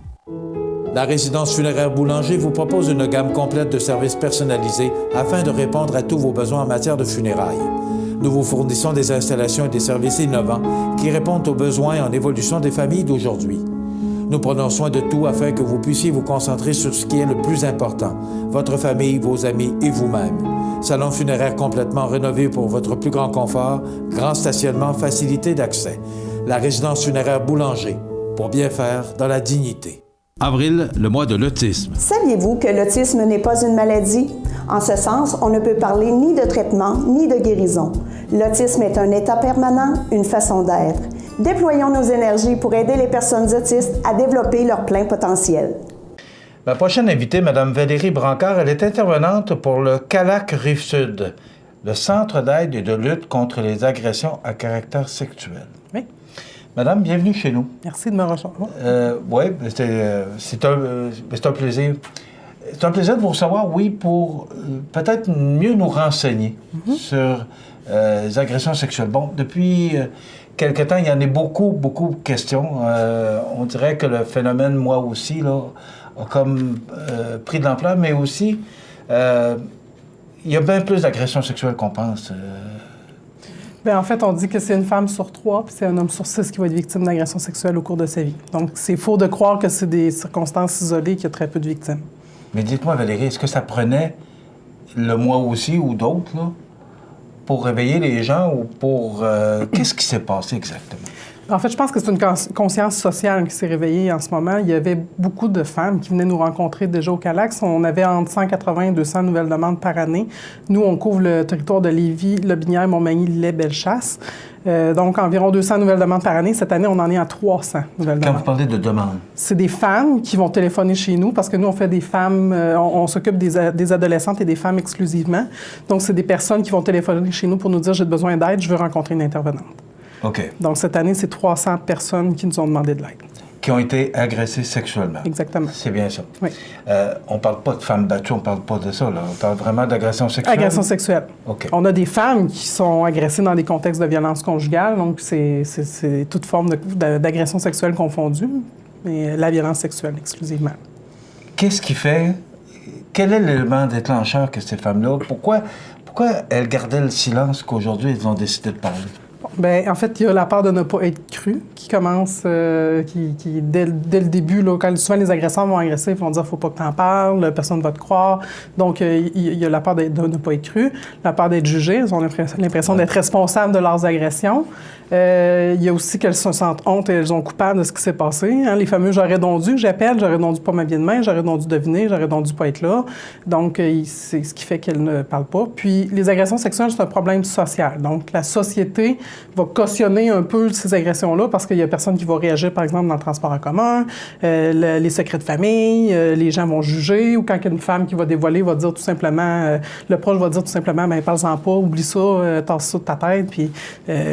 La résidence funéraire Boulanger vous propose une gamme complète de services personnalisés afin de répondre à tous vos besoins en matière de funérailles. Nous vous fournissons des installations et des services innovants qui répondent aux besoins en évolution des familles d'aujourd'hui. Nous prenons soin de tout afin que vous puissiez vous concentrer sur ce qui est le plus important, votre famille, vos amis et vous-même. Salon funéraire complètement rénové pour votre plus grand confort, grand stationnement, facilité d'accès. La résidence funéraire Boulanger, pour bien faire dans la dignité. Avril, le mois de l'autisme. Saviez-vous que l'autisme n'est pas une maladie? En ce sens, on ne peut parler ni de traitement ni de guérison. L'autisme est un état permanent, une façon d'être. Déployons nos énergies pour aider les personnes autistes à développer leur plein potentiel. Ma prochaine invitée, Mme Valérie Brancard, elle est intervenante pour le CALAC Rive-Sud, le Centre d'aide et de lutte contre les agressions à caractère sexuel. Oui. Madame, bienvenue chez nous. Merci de me rejoindre. Oui, c'est un plaisir. C'est un plaisir de vous recevoir, oui, pour peut-être mieux nous renseigner sur les agressions sexuelles. Bon, depuis quelque temps, il y en a beaucoup de questions. On dirait que le phénomène, moi aussi, là, a comme pris de l'ampleur, mais aussi, il y a bien plus d'agressions sexuelles qu'on pense. Bien, en fait, on dit que c'est une femme sur 3, puis c'est un homme sur 6 qui va être victime d'agressions sexuelles au cours de sa vie. Donc, c'est faux de croire que c'est des circonstances isolées qu'il y a très peu de victimes. Mais dites-moi, Valérie, est-ce que ça prenait le moi aussi ou d'autres, là, pour réveiller les gens ou pour... Qu'est-ce qui s'est passé exactement? En fait, je pense que c'est une conscience sociale qui s'est réveillée en ce moment. Il y avait beaucoup de femmes qui venaient nous rencontrer déjà au CALAC. On avait entre 180 et 200 nouvelles demandes par année. Nous, on couvre le territoire de Lévis, Lotbinière, Montmagny, Lillet, Bellechasse. Donc, environ 200 nouvelles demandes par année. Cette année, on en est à 300 nouvelles demandes. Quand vous parlez de demandes? C'est des femmes qui vont téléphoner chez nous parce que nous, on fait des femmes... on s'occupe des adolescentes et des femmes exclusivement. Donc, c'est des personnes qui vont téléphoner chez nous pour nous dire « J'ai besoin d'aide, je veux rencontrer une intervenante ». OK. Donc, cette année, c'est 300 personnes qui nous ont demandé de l'aide. Qui ont été agressées sexuellement. Exactement. C'est bien ça. Oui. On ne parle pas de femmes battues, on ne parle pas de ça, là. On parle vraiment d'agression sexuelle? Agression sexuelle. OK. On a des femmes qui sont agressées dans des contextes de violence conjugale, donc c'est toute forme d'agression sexuelle confondue, mais la violence sexuelle exclusivement. Qu'est-ce qui fait... Quel est l'élément déclencheur que ces femmes-là... Pourquoi elles gardaient le silence qu'aujourd'hui, elles ont décidé de parler? Bien, en fait, il y a la peur de ne pas être cru qui commence, dès le début, là, quand souvent les agresseurs vont agresser, ils vont dire « faut pas que tu en parles, personne ne va te croire ». Donc, il y a la peur de ne pas être cru, la peur d'être jugé, ils ont l'impression d'être responsables de leurs agressions. Il y a aussi qu'elles se sentent honte et elles sont coupables de ce qui s'est passé. Hein? Les fameux « j'aurais donc dû », j'appelle, « j'aurais donc dû pas m'habiller de main, j'aurais donc dû deviner, j'aurais donc dû pas être là ». Donc, c'est ce qui fait qu'elles ne parlent pas. Puis, les agressions sexuelles, c'est un problème social. Donc, la société va cautionner un peu ces agressions-là parce qu'il y a personne qui va réagir, par exemple, dans le transport en commun, les secrets de famille, les gens vont juger, ou quand il y a une femme qui va dévoiler, va dire tout simplement, le proche va dire tout simplement, bien, parle-en pas, oublie ça, tasse ça de ta tête, puis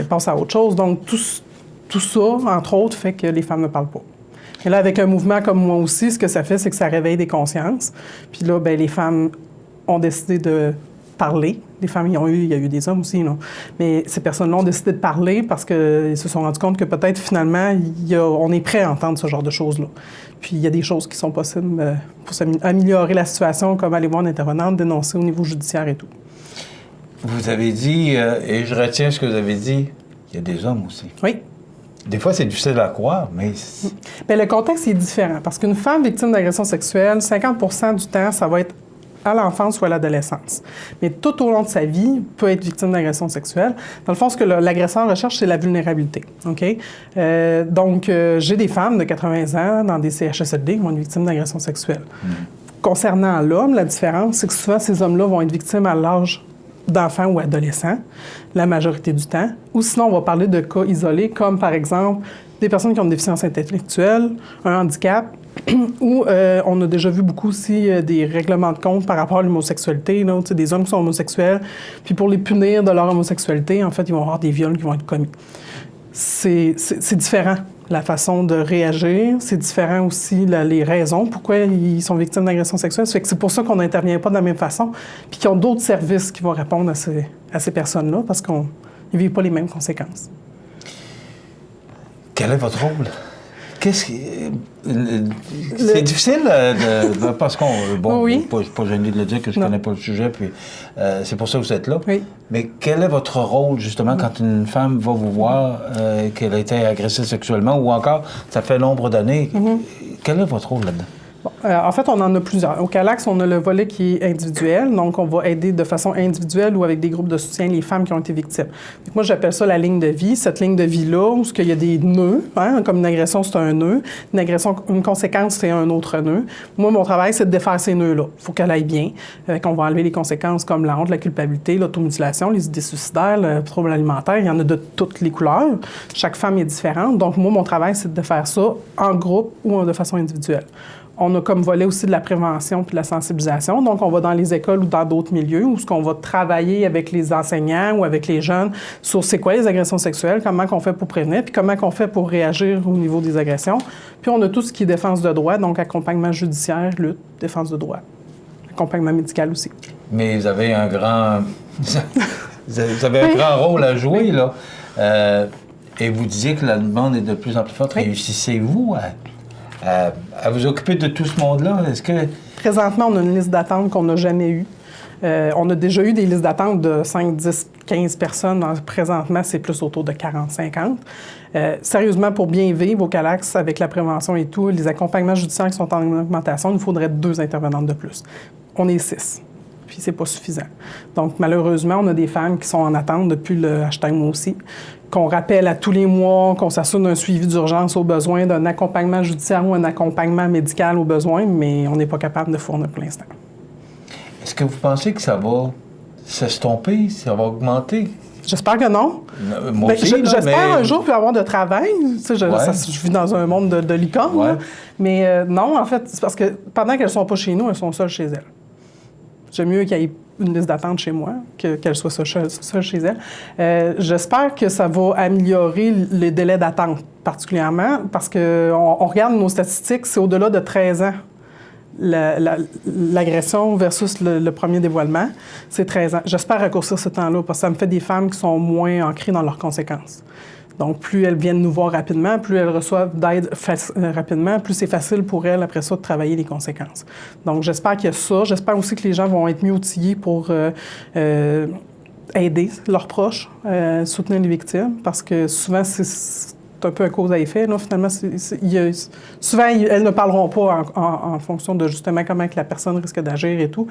passe à autre chose. Donc, tout ça, entre autres, fait que les femmes ne parlent pas. Et là, avec un mouvement comme moi aussi, ce que ça fait, c'est que ça réveille des consciences. Puis là, bien, les femmes ont décidé de parler. Les femmes, il y a eu des hommes aussi, non? Mais ces personnes-là ont décidé de parler parce qu'ils se sont rendus compte que peut-être, finalement, on est prêt à entendre ce genre de choses-là. Puis il y a des choses qui sont possibles pour améliorer la situation, comme aller voir une intervenante, dénoncer au niveau judiciaire et tout. Vous avez dit, et je retiens ce que vous avez dit, il y a des hommes aussi. Oui. Des fois, c'est difficile à croire, mais... Bien, le contexte est différent parce qu'une femme victime d'agression sexuelle, 50% du temps, ça va être à l'enfance ou à l'adolescence. Mais tout au long de sa vie, peut être victime d'agression sexuelle. Dans le fond, ce que l'agresseur recherche, c'est la vulnérabilité. OK? Donc, j'ai des femmes de 80 ans dans des CHSLD qui vont être victimes d'agression sexuelle. Concernant l'homme, la différence, c'est que souvent, ces hommes-là vont être victimes à l'âge d'enfants ou adolescents, la majorité du temps. Ou sinon, on va parler de cas isolés, comme par exemple des personnes qui ont une déficience intellectuelle, un handicap, ou on a déjà vu beaucoup aussi des règlements de compte par rapport à l'homosexualité, là, des hommes qui sont homosexuels, puis pour les punir de leur homosexualité, en fait, ils vont avoir des viols qui vont être commis. C'est différent, la façon de réagir. C'est différent aussi les raisons pourquoi ils sont victimes d'agression sexuelle. Ça fait que c'est pour ça qu'on n'intervient pas de la même façon, puis qu'ils ont d'autres services qui vont répondre à ces personnes-là, parce qu'ils ne vivent pas les mêmes conséquences. Quel est votre rôle? Qu'est-ce qui... C'est difficile parce qu'on... Bon, oui. Je ne suis pas gêné de le dire que je ne connais pas le sujet, puis c'est pour ça que vous êtes là. Oui. Mais quel est votre rôle, justement, quand une femme va vous voir qu'elle a été agressée sexuellement, ou encore, ça fait nombre d'années, quel est votre rôle là-dedans? Bon, en fait, on en a plusieurs. Au CALAC, on a le volet qui est individuel, donc on va aider de façon individuelle ou avec des groupes de soutien les femmes qui ont été victimes. Donc, moi, j'appelle ça la ligne de vie. Cette ligne de vie-là, où il y a des nœuds, hein, comme une agression, c'est un nœud. Une conséquence, c'est un autre nœud. Moi, mon travail, c'est de défaire ces nœuds-là. Il faut qu'elle aille bien. On va enlever les conséquences comme la honte, la culpabilité, l'automutilation, les idées suicidaires, le trouble alimentaire. Il y en a de toutes les couleurs. Chaque femme est différente. Donc, moi, mon travail, c'est de faire ça en groupe ou de façon individuelle. On a comme volet aussi de la prévention puis de la sensibilisation. Donc, on va dans les écoles ou dans d'autres milieux où on va travailler avec les enseignants ou avec les jeunes sur c'est quoi les agressions sexuelles, comment qu'on fait pour prévenir, puis comment qu'on fait pour réagir au niveau des agressions. Puis on a tout ce qui est défense de droit, donc accompagnement judiciaire, lutte, défense de droit, accompagnement médical aussi. Mais vous avez un grand... vous avez un grand rôle à jouer, là. Et vous disiez que la demande est de plus en plus forte. Oui. Réussissez-vous à vous occuper de tout ce monde-là? Est-ce que... Présentement, on a une liste d'attente qu'on n'a jamais eue. On a déjà eu des listes d'attente de 5, 10, 15 personnes. Présentement, c'est plus autour de 40, 50. Sérieusement, pour bien vivre au Calax, avec la prévention et tout, les accompagnements judiciaires qui sont en augmentation, il nous faudrait 2 intervenantes de plus. On est 6. Puis c'est pas suffisant. Donc, malheureusement, on a des femmes qui sont en attente depuis le hashtag Moi aussi, qu'on rappelle à tous les mois, qu'on s'assure d'un suivi d'urgence aux besoins, d'un accompagnement judiciaire ou un accompagnement médical aux besoins, mais on n'est pas capable de fournir pour l'instant. Est-ce que vous pensez que ça va s'estomper, ça va augmenter? J'espère que non. Moi aussi, j'espère un jour plus avoir de travail. Tu sais, je vis dans un monde de licorne. Ouais. Mais non, en fait, c'est parce que pendant qu'elles ne sont pas chez nous, elles sont seules chez elles. J'aime mieux qu'il y ait une liste d'attente chez moi qu'elle soit seule chez elle. J'espère que ça va améliorer les délais d'attente, particulièrement, parce qu'on regarde nos statistiques, c'est au-delà de 13 ans. L'agression versus le premier dévoilement, c'est 13 ans. J'espère raccourcir ce temps-là, parce que ça me fait des femmes qui sont moins ancrées dans leurs conséquences. Donc, plus elles viennent nous voir rapidement, plus elles reçoivent d'aide rapidement, plus c'est facile pour elles, après ça, de travailler les conséquences. Donc, j'espère qu'il y a ça. J'espère aussi que les gens vont être mieux outillés pour aider leurs proches, soutenir les victimes, parce que souvent, c'est un peu un cause à effet. Là, finalement, souvent, elles ne parleront pas en fonction de justement comment que la personne risque d'agir et tout.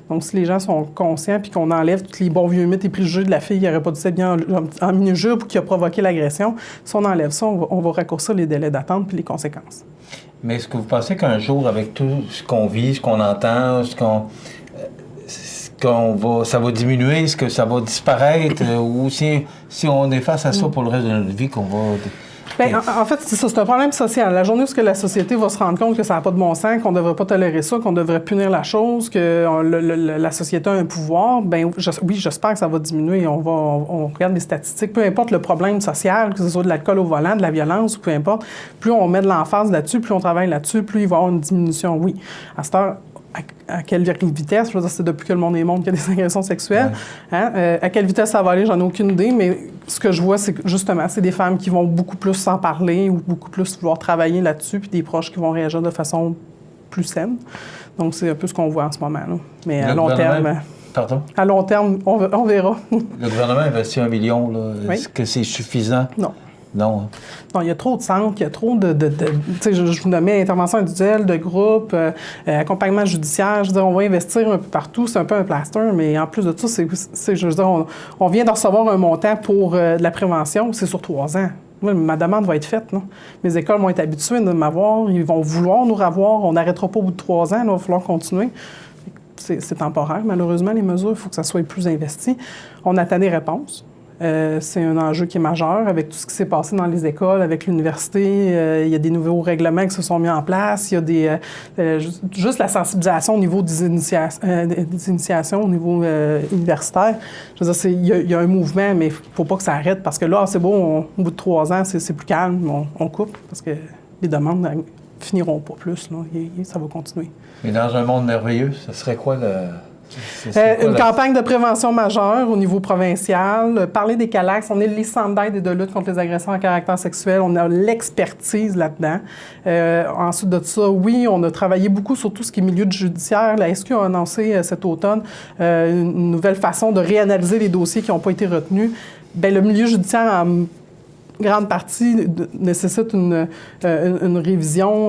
Donc, si les gens sont conscients puis qu'on enlève tous les bons vieux mythes et préjugés de la fille qui n'aurait pas dû s'être bien en mini-jupe ou qui a provoqué l'agression, si on enlève ça, on va raccourcir les délais d'attente puis les conséquences. Mais est-ce que vous pensez qu'un jour, avec tout ce qu'on vit, ce qu'on entend, ça va diminuer, est-ce que ça va disparaître ou si on est face à ça pour le reste de notre vie, qu'on va... Bien, en fait, c'est ça, c'est un problème social. La journée où la société va se rendre compte que ça n'a pas de bon sens, qu'on ne devrait pas tolérer ça, qu'on devrait punir la chose, que la société a un pouvoir, bien, oui, j'espère que ça va diminuer. On regarde les statistiques, peu importe le problème social, que ce soit de l'alcool au volant, de la violence, ou peu importe, plus on met de l'emphase là-dessus, plus on travaille là-dessus, plus il va y avoir une diminution, oui. À cette heure, à quelle vitesse? Je veux dire, c'est depuis que le monde est monde qu'il y a des agressions sexuelles. Ouais. Hein? À quelle vitesse ça va aller? J'en ai aucune idée, mais ce que je vois, c'est que justement, c'est des femmes qui vont beaucoup plus s'en parler ou beaucoup plus vouloir travailler là-dessus, puis des proches qui vont réagir de façon plus saine. Donc, c'est un peu ce qu'on voit en ce moment. Là. Mais à long terme... Pardon? À long terme, on verra. Le gouvernement investit 1 million. Là. Oui. Est-ce que c'est suffisant? Non. Non. Non, il y a trop de centres, il y a trop de tu sais, je vous nommais intervention individuelle, de groupe, accompagnement judiciaire. Je veux dire, on va investir un peu partout. C'est un peu un plaster, mais en plus de tout, je veux dire, on vient de recevoir un montant pour de la prévention. C'est sur 3 ans. Moi, ma demande va être faite. Là. Mes écoles vont être habituées de m'avoir. Ils vont vouloir nous revoir. On n'arrêtera pas au bout de 3 ans. Là, il va falloir continuer. C'est temporaire, malheureusement, les mesures. Il faut que ça soit plus investi. On attend des réponses. C'est un enjeu qui est majeur avec tout ce qui s'est passé dans les écoles, avec l'université. Il y a des nouveaux règlements qui se sont mis en place. Il y a des juste la sensibilisation au niveau des initiations au niveau universitaire. Je veux dire, il y a un mouvement, mais il ne faut pas que ça arrête parce que là, c'est beau, au bout de 3 ans, c'est plus calme. On coupe parce que les demandes ne finiront pas plus. Là, et ça va continuer. Mais dans un monde merveilleux, ce serait quoi le... Une campagne de prévention majeure au niveau provincial, parler des Calax, on est les centres d'aide et de lutte contre les agressions à caractère sexuel, on a l'expertise là-dedans. Ensuite de ça, oui, on a travaillé beaucoup sur tout ce qui est milieu judiciaire. La SQ a annoncé cet automne une nouvelle façon de réanalyser les dossiers qui n'ont pas été retenus. Bien, le milieu judiciaire, en grande partie, nécessite une révision,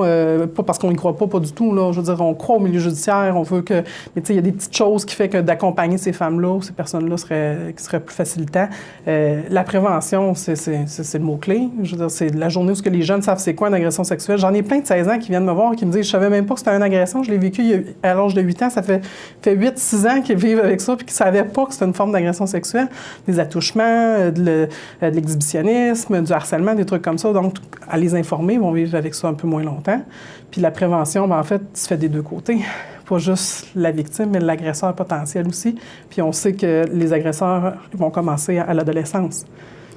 pas parce qu'on n'y croit pas du tout. Là. Je veux dire, on croit au milieu judiciaire, on veut que... Mais tu sais, il y a des petites choses qui font que d'accompagner ces femmes-là ou ces personnes-là serait plus facilitant. La prévention, c'est le mot-clé. Je veux dire, c'est la journée où les jeunes savent c'est quoi une agression sexuelle. J'en ai plein de 16 ans qui viennent me voir et qui me disent « Je savais même pas que c'était une agression, je l'ai vécu à l'âge de 8 ans. Ça fait 8-6 ans qu'ils vivent avec ça puis qu'ils ne savaient pas que c'était une forme d'agression sexuelle. » Des attouchements, de l'exhibitionnisme, du harcèlement, des trucs comme ça. Donc, à les informer, ils vont vivre avec ça un peu moins longtemps. Puis la prévention, en fait, se fait des deux côtés. Pas juste la victime, mais l'agresseur potentiel aussi. Puis on sait que les agresseurs vont commencer à l'adolescence.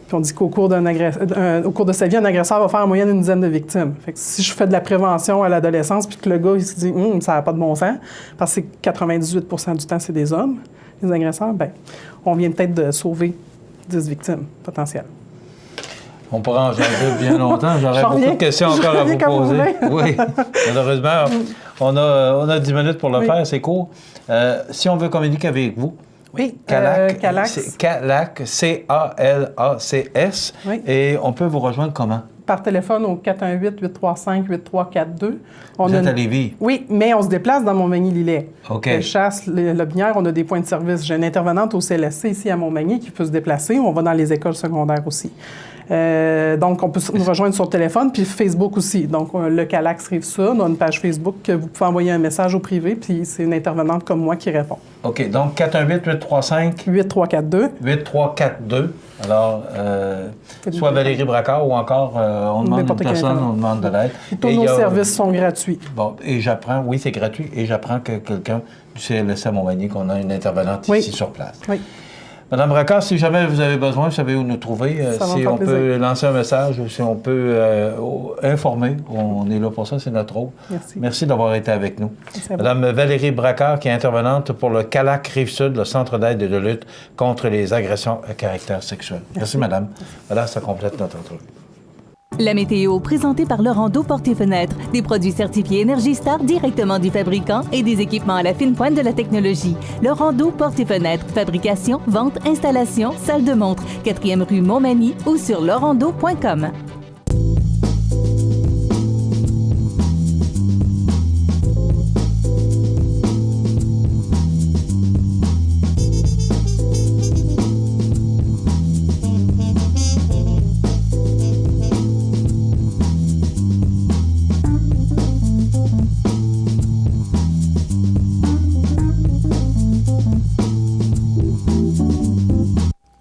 Puis on dit qu'au cours au cours de sa vie, un agresseur va faire en moyenne une dizaine de victimes. Fait que si je fais de la prévention à l'adolescence, puis que le gars il se dit « ça n'a pas de bon sens », parce que 98 % du temps, c'est des hommes, les agresseurs, bien, on vient peut-être de sauver 10 victimes potentielles. On pourra en jaser bien longtemps. J'aurais beaucoup de questions encore à vous poser. Oui, malheureusement, on a 10 minutes pour le faire, c'est court. Si on veut communiquer avec vous, oui, CALACS. CALACS. C-A-L-A-C-S. Oui. Et on peut vous rejoindre comment? Par téléphone au 418-835-8342. Vous êtes à Lévis? Oui, mais on se déplace dans Montmagny-Lillet. OK. Chasse, Lobinière, on a des points de service. J'ai une intervenante au CLSC ici à Montmagny qui peut se déplacer. On va dans les écoles secondaires aussi. Donc, on peut nous rejoindre sur le téléphone, puis Facebook aussi. Donc, le CALACS Rive-Sud, on a une page Facebook que vous pouvez envoyer un message au privé, puis c'est une intervenante comme moi qui répond. OK. Donc, 418-835... 8342. 8342. Alors, soit Valérie Bracard ou encore, on demande une personne, on demande de l'aide. Tous nos services sont gratuits. Bon, et j'apprends, oui, c'est gratuit, et j'apprends que quelqu'un du CLSC à Montmagny, qu'on a une intervenante ici sur place. Oui. Madame Bracard, si jamais vous avez besoin, vous savez où nous trouver. Si on peut lancer un message ou si on peut informer, on est là pour ça, c'est notre rôle. Merci. Merci d'avoir été avec nous. Madame Valérie Bracard, qui est intervenante pour le CALACS Rive-Sud, le Centre d'aide et de lutte contre les agressions à caractère sexuel. Merci, madame. Voilà, ça complète notre entrevue. La météo, présentée par Laurando Portes et Fenêtres. Des produits certifiés Énergie Star directement du fabricant et des équipements à la fine pointe de la technologie. Laurando Portes et Fenêtres. Fabrication, vente, installation, salle de montre. 4e rue Montmagny ou sur laurando.com.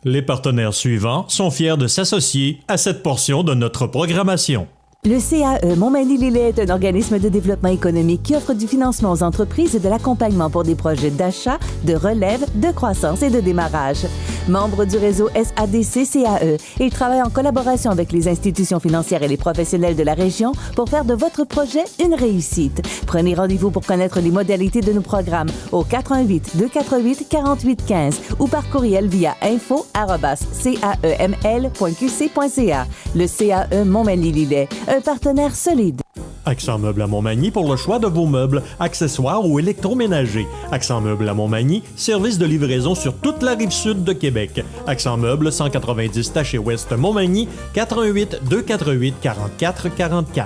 Les partenaires suivants sont fiers de s'associer à cette portion de notre programmation. Le CAE Montmagny-Lillet est un organisme de développement économique qui offre du financement aux entreprises et de l'accompagnement pour des projets d'achat, de relève, de croissance et de démarrage. Membre du réseau SADC-CAE, il travaille en collaboration avec les institutions financières et les professionnels de la région pour faire de votre projet une réussite. Prenez rendez-vous pour connaître les modalités de nos programmes au 418-248-4815 ou par courriel via info@caeml.qc.ca. Le CAE Montmagny-Lillet, un partenaire solide. Accent Meubles à Montmagny pour le choix de vos meubles, accessoires ou électroménagers. Accent Meubles à Montmagny, service de livraison sur toute la rive sud de Québec. Accent Meubles, 190 Taché-Ouest Montmagny, 418-248-4444.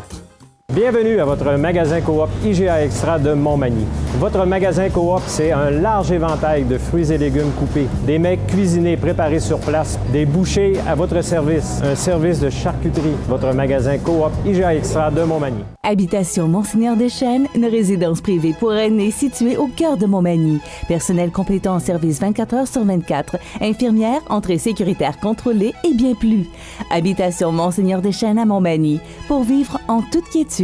Bienvenue à votre magasin coop IGA Extra de Montmagny. Votre magasin coop, c'est un large éventail de fruits et légumes coupés, des mets cuisinés préparés sur place, des bouchées à votre service, un service de charcuterie. Votre magasin coop IGA Extra de Montmagny. Habitation Monseigneur Deschênes, une résidence privée pour aînés située au cœur de Montmagny. Personnel complétant en service 24 heures sur 24. Infirmière, entrée sécuritaire contrôlée et bien plus. Habitation Monseigneur Deschênes à Montmagny. Pour vivre en toute quiétude.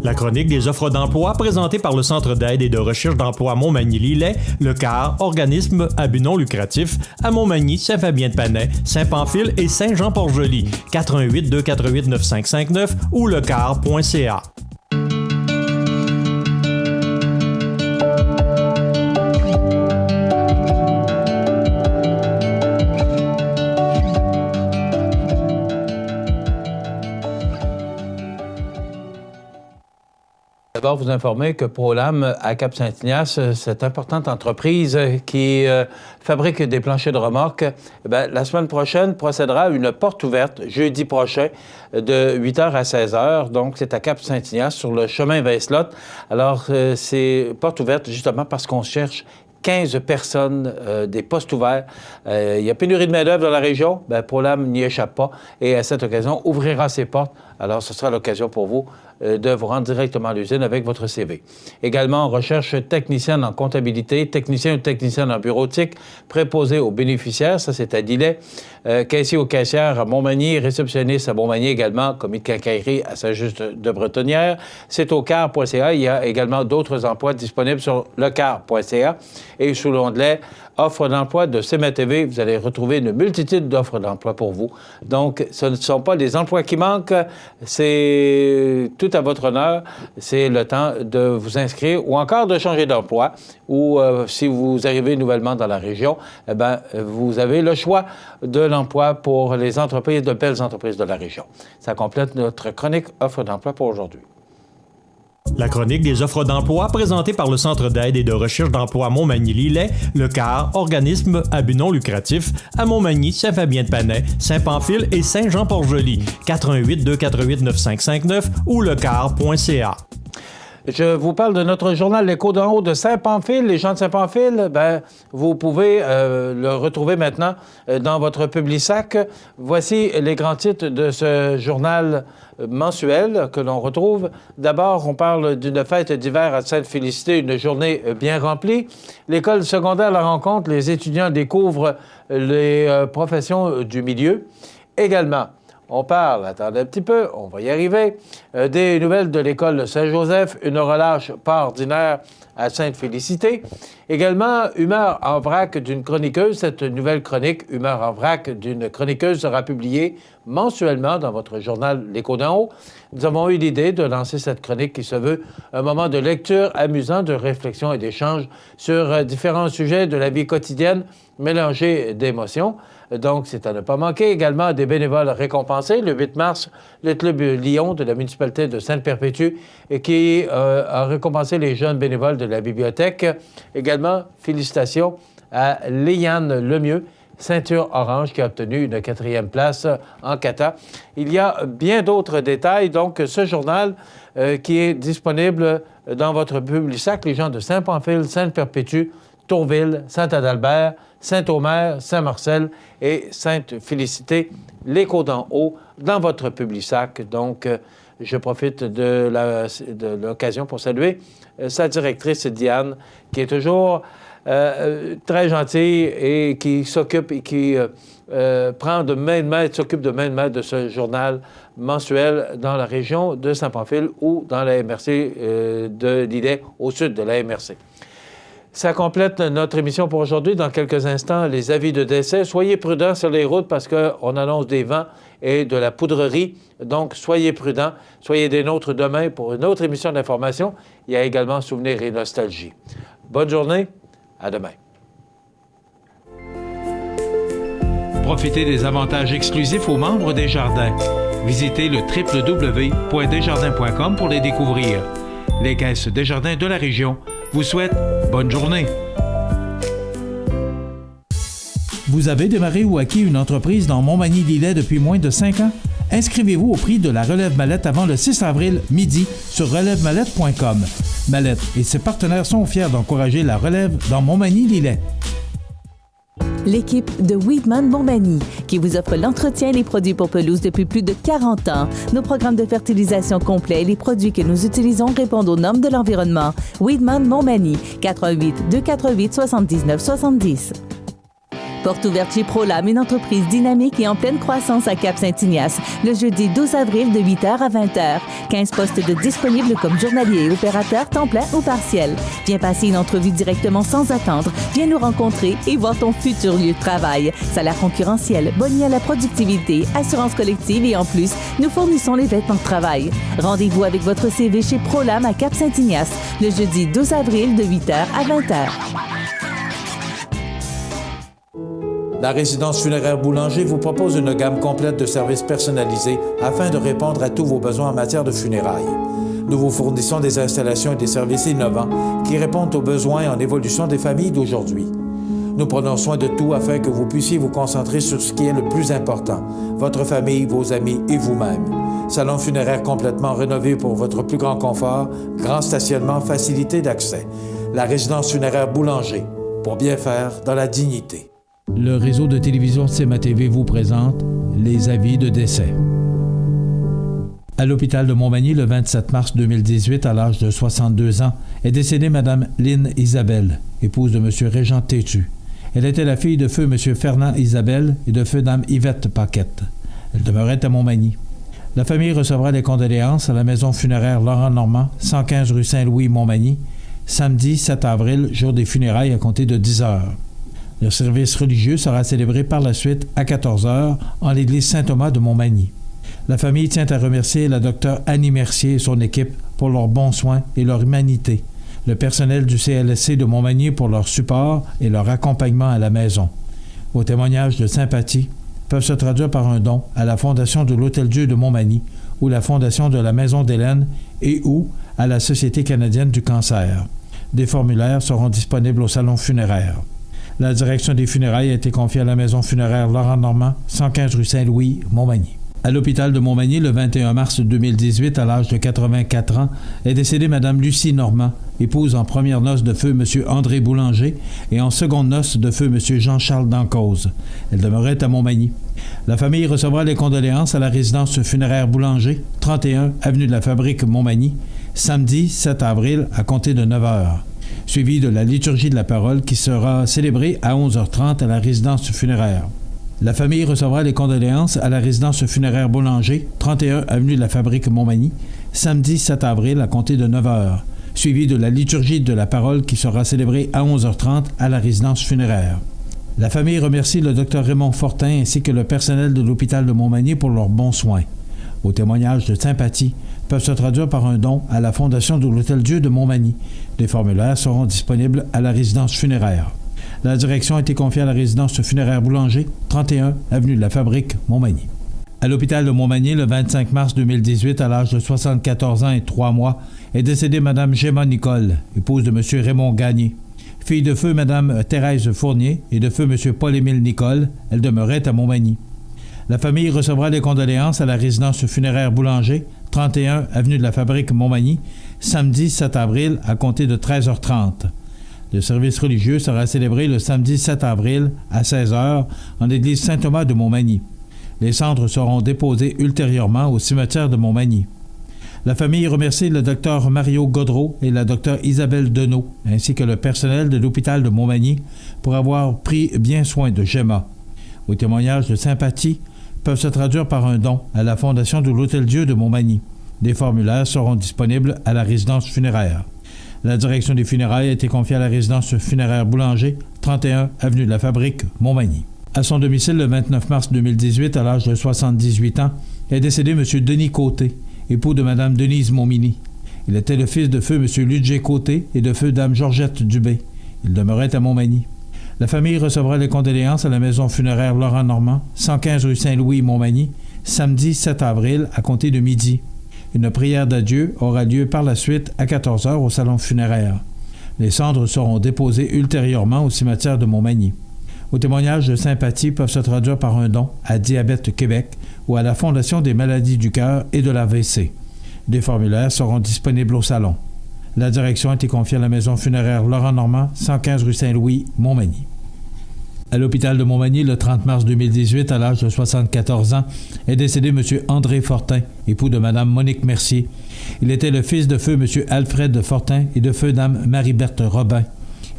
La chronique des offres d'emploi présentée par le Centre d'aide et de recherche d'emploi Montmagny-Lillet, le CAR, organisme à but non lucratif, à Montmagny, Saint-Fabien-de-Panay, Saint-Pamphile et Saint-Jean-Port-Joli. 418-248-9559 ou lecar.ca. D'abord, vous informer que Prolam à Cap-Saint-Ignace, cette importante entreprise qui fabrique des planchers de remorque, la semaine prochaine procédera à une porte ouverte, jeudi prochain, de 8h à 16h. Donc, c'est à Cap-Saint-Ignace, sur le chemin Vincelotte. Alors, c'est porte ouverte justement parce qu'on cherche 15 personnes, des postes ouverts. Il y a pénurie de main-d'œuvre dans la région. Bien, ProLam n'y échappe pas. Et à cette occasion, ouvrira ses portes. Alors, ce sera l'occasion pour vous de vous rendre directement à l'usine avec votre CV. Également, on recherche technicienne en comptabilité, technicien ou technicienne en bureautique, préposé aux bénéficiaires, ça c'est à Lillet, caissier ou caissière à Montmagny, réceptionniste à Montmagny également, commis de quincaillerie à Saint-Just-de-Bretonnière. C'est au car.ca. Il y a également d'autres emplois disponibles sur lecar.ca. Et sous l'onglet Offres d'emploi de CMA-TV, vous allez retrouver une multitude d'offres d'emploi pour vous. Donc, ce ne sont pas des emplois qui manquent, c'est tout à votre honneur. C'est le temps de vous inscrire ou encore de changer d'emploi. Ou si vous arrivez nouvellement dans la région, eh bien, vous avez le choix de l'emploi pour les entreprises, de belles entreprises de la région. Ça complète notre chronique Offres d'emploi pour aujourd'hui. La chronique des offres d'emploi présentée par le Centre d'aide et de recherche d'emploi Montmagny-Lillet, le CAR, organisme à but non lucratif, à Montmagny, Saint-Fabien-de-Panay, Saint-Pamphile et Saint-Jean-Port-Joli. 418-248-9559 ou lecar.ca. Je vous parle de notre journal L'Écho d'en haut de Saint-Pamphile. Les gens de Saint-Pamphile, bien, vous pouvez le retrouver maintenant dans votre Publisac. Voici les grands titres de ce journal mensuel que l'on retrouve. D'abord, on parle d'une fête d'hiver à Sainte-Félicité, une journée bien remplie. L'école secondaire La Rencontre, les étudiants découvrent les professions du milieu. Également, on parle, attendez un petit peu, on va y arriver, des nouvelles de l'école Saint-Joseph, une relâche pas ordinaire à Sainte-Félicité. Également, Humeur en vrac d'une chroniqueuse. Cette nouvelle chronique, Humeur en vrac d'une chroniqueuse, sera publiée mensuellement dans votre journal L'Écho d'en haut. Nous avons eu l'idée de lancer cette chronique qui se veut un moment de lecture amusant, de réflexion et d'échange sur différents sujets de la vie quotidienne mélangés d'émotions. Donc, c'est à ne pas manquer. Également, des bénévoles récompensés. Le 8 mars, le Club Lyon de la municipalité de Sainte-Perpétue qui a récompensé les jeunes bénévoles de la bibliothèque. Également, félicitations à Léane Lemieux, ceinture orange, qui a obtenu une 4e place en kata. Il y a bien d'autres détails. Donc, ce journal qui est disponible dans votre Publisac, les gens de Saint-Pamphile, Sainte-Perpétue, Tourville, Saint-Adalbert, Saint-Omer, Saint-Marcel et Sainte-Félicité, l'Écho d'en haut, dans votre Publisac. Donc, je profite de l'occasion pour saluer sa directrice Diane, qui est toujours très gentille et qui s'occupe et qui prend de main de maître, s'occupe de main de maître de ce journal mensuel dans la région de Saint-Pamphile ou dans la MRC de Lillet, au sud de la MRC. Ça complète notre émission pour aujourd'hui. Dans quelques instants, les avis de décès. Soyez prudents sur les routes parce qu'on annonce des vents et de la poudrerie. Donc, soyez prudents. Soyez des nôtres demain pour une autre émission d'information. Il y a également Souvenirs et Nostalgie. Bonne journée. À demain. Profitez des avantages exclusifs aux membres des Jardins. Visitez le www.desjardins.com pour les découvrir. Les caisses Desjardins de la région vous souhaitent bonne journée. Vous avez démarré ou acquis une entreprise dans Montmagny-Lillet depuis moins de 5 ans? Inscrivez-vous au prix de la relève mallette avant le 6 avril midi sur relèvemallette.com. Mallette et ses partenaires sont fiers d'encourager la relève dans Montmagny-Lillet. L'équipe de Weedman Montmagny qui vous offre l'entretien et les produits pour pelouse depuis plus de 40 ans. Nos programmes de fertilisation complets et les produits que nous utilisons répondent aux normes de l'environnement. Weedman Montmagny, 418-248-7970. Porte ouverte chez ProLam, une entreprise dynamique et en pleine croissance à Cap-Saint-Ignace, le jeudi 12 avril de 8h à 20h. 15 postes de disponibles comme journalier et opérateur temps plein ou partiel. Viens passer une entrevue directement sans attendre. Viens nous rencontrer et voir ton futur lieu de travail. Salaire concurrentiel, boni à la productivité, assurance collective et en plus, nous fournissons les vêtements de travail. Rendez-vous avec votre CV chez ProLam à Cap-Saint-Ignace, le jeudi 12 avril de 8h à 20h. La résidence funéraire Boulanger vous propose une gamme complète de services personnalisés afin de répondre à tous vos besoins en matière de funérailles. Nous vous fournissons des installations et des services innovants qui répondent aux besoins en évolution des familles d'aujourd'hui. Nous prenons soin de tout afin que vous puissiez vous concentrer sur ce qui est le plus important, votre famille, vos amis et vous-même. Salon funéraire complètement rénové pour votre plus grand confort, grand stationnement, facilité d'accès. La résidence funéraire Boulanger, pour bien faire dans la dignité. Le réseau de télévision CMA TV vous présente les avis de décès. À l'hôpital de Montmagny, le 27 mars 2018, à l'âge de 62 ans, est décédée Mme Lynn Isabelle, épouse de M. Régent Tétu. Elle était la fille de feu M. Fernand Isabelle et de feu Dame Yvette Paquette. Elle demeurait à Montmagny. La famille recevra les condoléances à la maison funéraire Laurent Normand, 115 rue Saint-Louis, Montmagny, samedi 7 avril, jour des funérailles à compter de 10 heures. Le service religieux sera célébré par la suite à 14 heures en l'église Saint-Thomas de Montmagny. La famille tient à remercier la Dr Annie Mercier et son équipe pour leurs bons soins et leur humanité, le personnel du CLSC de Montmagny pour leur support et leur accompagnement à la maison. Vos témoignages de sympathie peuvent se traduire par un don à la Fondation de l'Hôtel-Dieu de Montmagny ou la Fondation de la Maison d'Hélène et ou à la Société canadienne du cancer. Des formulaires seront disponibles au salon funéraire. La direction des funérailles a été confiée à la maison funéraire Laurent Normand, 115 rue Saint-Louis, Montmagny. À l'hôpital de Montmagny, le 21 mars 2018, à l'âge de 84 ans, est décédée Mme Lucie Normand, épouse en première noce de feu M. André Boulanger et en seconde noce de feu M. Jean-Charles Dancause. Elle demeurait à Montmagny. La famille recevra les condoléances à la résidence funéraire Boulanger, 31 avenue de la Fabrique, Montmagny, samedi 7 avril à compter de 9 heures. Suivi de la liturgie de la parole qui sera célébrée à 11h30 à la résidence funéraire. La famille recevra les condoléances à la résidence funéraire Boulanger, 31 avenue de la Fabrique, Montmagny, samedi 7 avril à compter de 9h, suivi de la liturgie de la parole qui sera célébrée à 11h30 à la résidence funéraire. La famille remercie le Dr Raymond Fortin ainsi que le personnel de l'hôpital de Montmagny pour leurs bons soins. Vos témoignages de sympathie peuvent se traduire par un don à la Fondation de l'Hôtel-Dieu de Montmagny. Des formulaires seront disponibles à la résidence funéraire. La direction a été confiée à la résidence funéraire Boulanger, 31 avenue de la Fabrique, Montmagny. À l'hôpital de Montmagny, le 25 mars 2018, à l'âge de 74 ans et 3 mois, est décédée Mme Gemma Nicole, épouse de M. Raymond Gagné. Fille de feu Mme Thérèse Fournier et de feu M. Paul-Émile Nicole, elle demeurait à Montmagny. La famille recevra les condoléances à la résidence funéraire Boulanger, 31 avenue de la Fabrique, Montmagny, samedi 7 avril à compter de 13h30. Le service religieux sera célébré le samedi 7 avril à 16h en l'église Saint-Thomas de Montmagny. Les cendres seront déposées ultérieurement au cimetière de Montmagny. La famille remercie le Dr Mario Godreau et la Dr Isabelle Deneau, ainsi que le personnel de l'hôpital de Montmagny pour avoir pris bien soin de Gemma. Vos témoignages de sympathie peuvent se traduire par un don à la Fondation de l'Hôtel-Dieu de Montmagny. Des formulaires seront disponibles à la résidence funéraire. La direction des funérailles a été confiée à la résidence funéraire Boulanger, 31 avenue de la Fabrique, Montmagny. À son domicile, le 29 mars 2018, à l'âge de 78 ans, est décédé M. Denis Côté, époux de Mme Denise Montminy. Il était le fils de feu M. Ludger Côté et de feu Dame Georgette Dubé. Il demeurait à Montmagny. La famille recevra les condoléances à la maison funéraire Laurent Normand, 115 rue Saint-Louis, Montmagny, samedi 7 avril à compter de midi. Une prière d'adieu aura lieu par la suite à 14h au salon funéraire. Les cendres seront déposées ultérieurement au cimetière de Montmagny. Vos témoignages de sympathie peuvent se traduire par un don à Diabète Québec ou à la Fondation des maladies du cœur et de l'AVC. Des formulaires seront disponibles au salon. La direction a été confiée à la maison funéraire Laurent Normand, 115 rue Saint-Louis, Montmagny. À l'hôpital de Montmagny, le 30 mars 2018, à l'âge de 74 ans, est décédé M. André Fortin, époux de Mme Monique Mercier. Il était le fils de feu M. Alfred Fortin et de feu Dame Marie-Berthe Robin.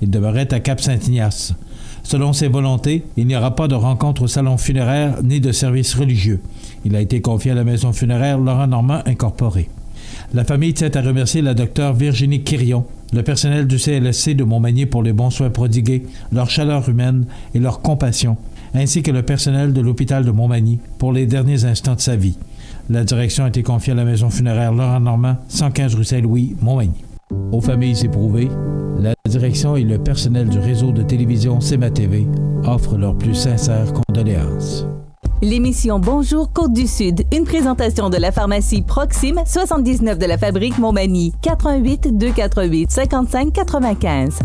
Il demeurait à Cap-Saint-Ignace. Selon ses volontés, il n'y aura pas de rencontre au salon funéraire ni de service religieux. Il a été confié à la maison funéraire Laurent Normand Incorporée. La famille tient à remercier la Dr Virginie Quirion, le personnel du CLSC de Montmagny pour les bons soins prodigués, leur chaleur humaine et leur compassion, ainsi que le personnel de l'hôpital de Montmagny pour les derniers instants de sa vie. La direction a été confiée à la maison funéraire Laurent Normand, 115 rue Saint-Louis, Montmagny. Aux familles éprouvées, la direction et le personnel du réseau de télévision CMA TV offrent leurs plus sincères condoléances. L'émission Bonjour Côte-du-Sud, une présentation de la pharmacie Proxime, 79 de la Fabrique Montmagny, 88 248 55 95.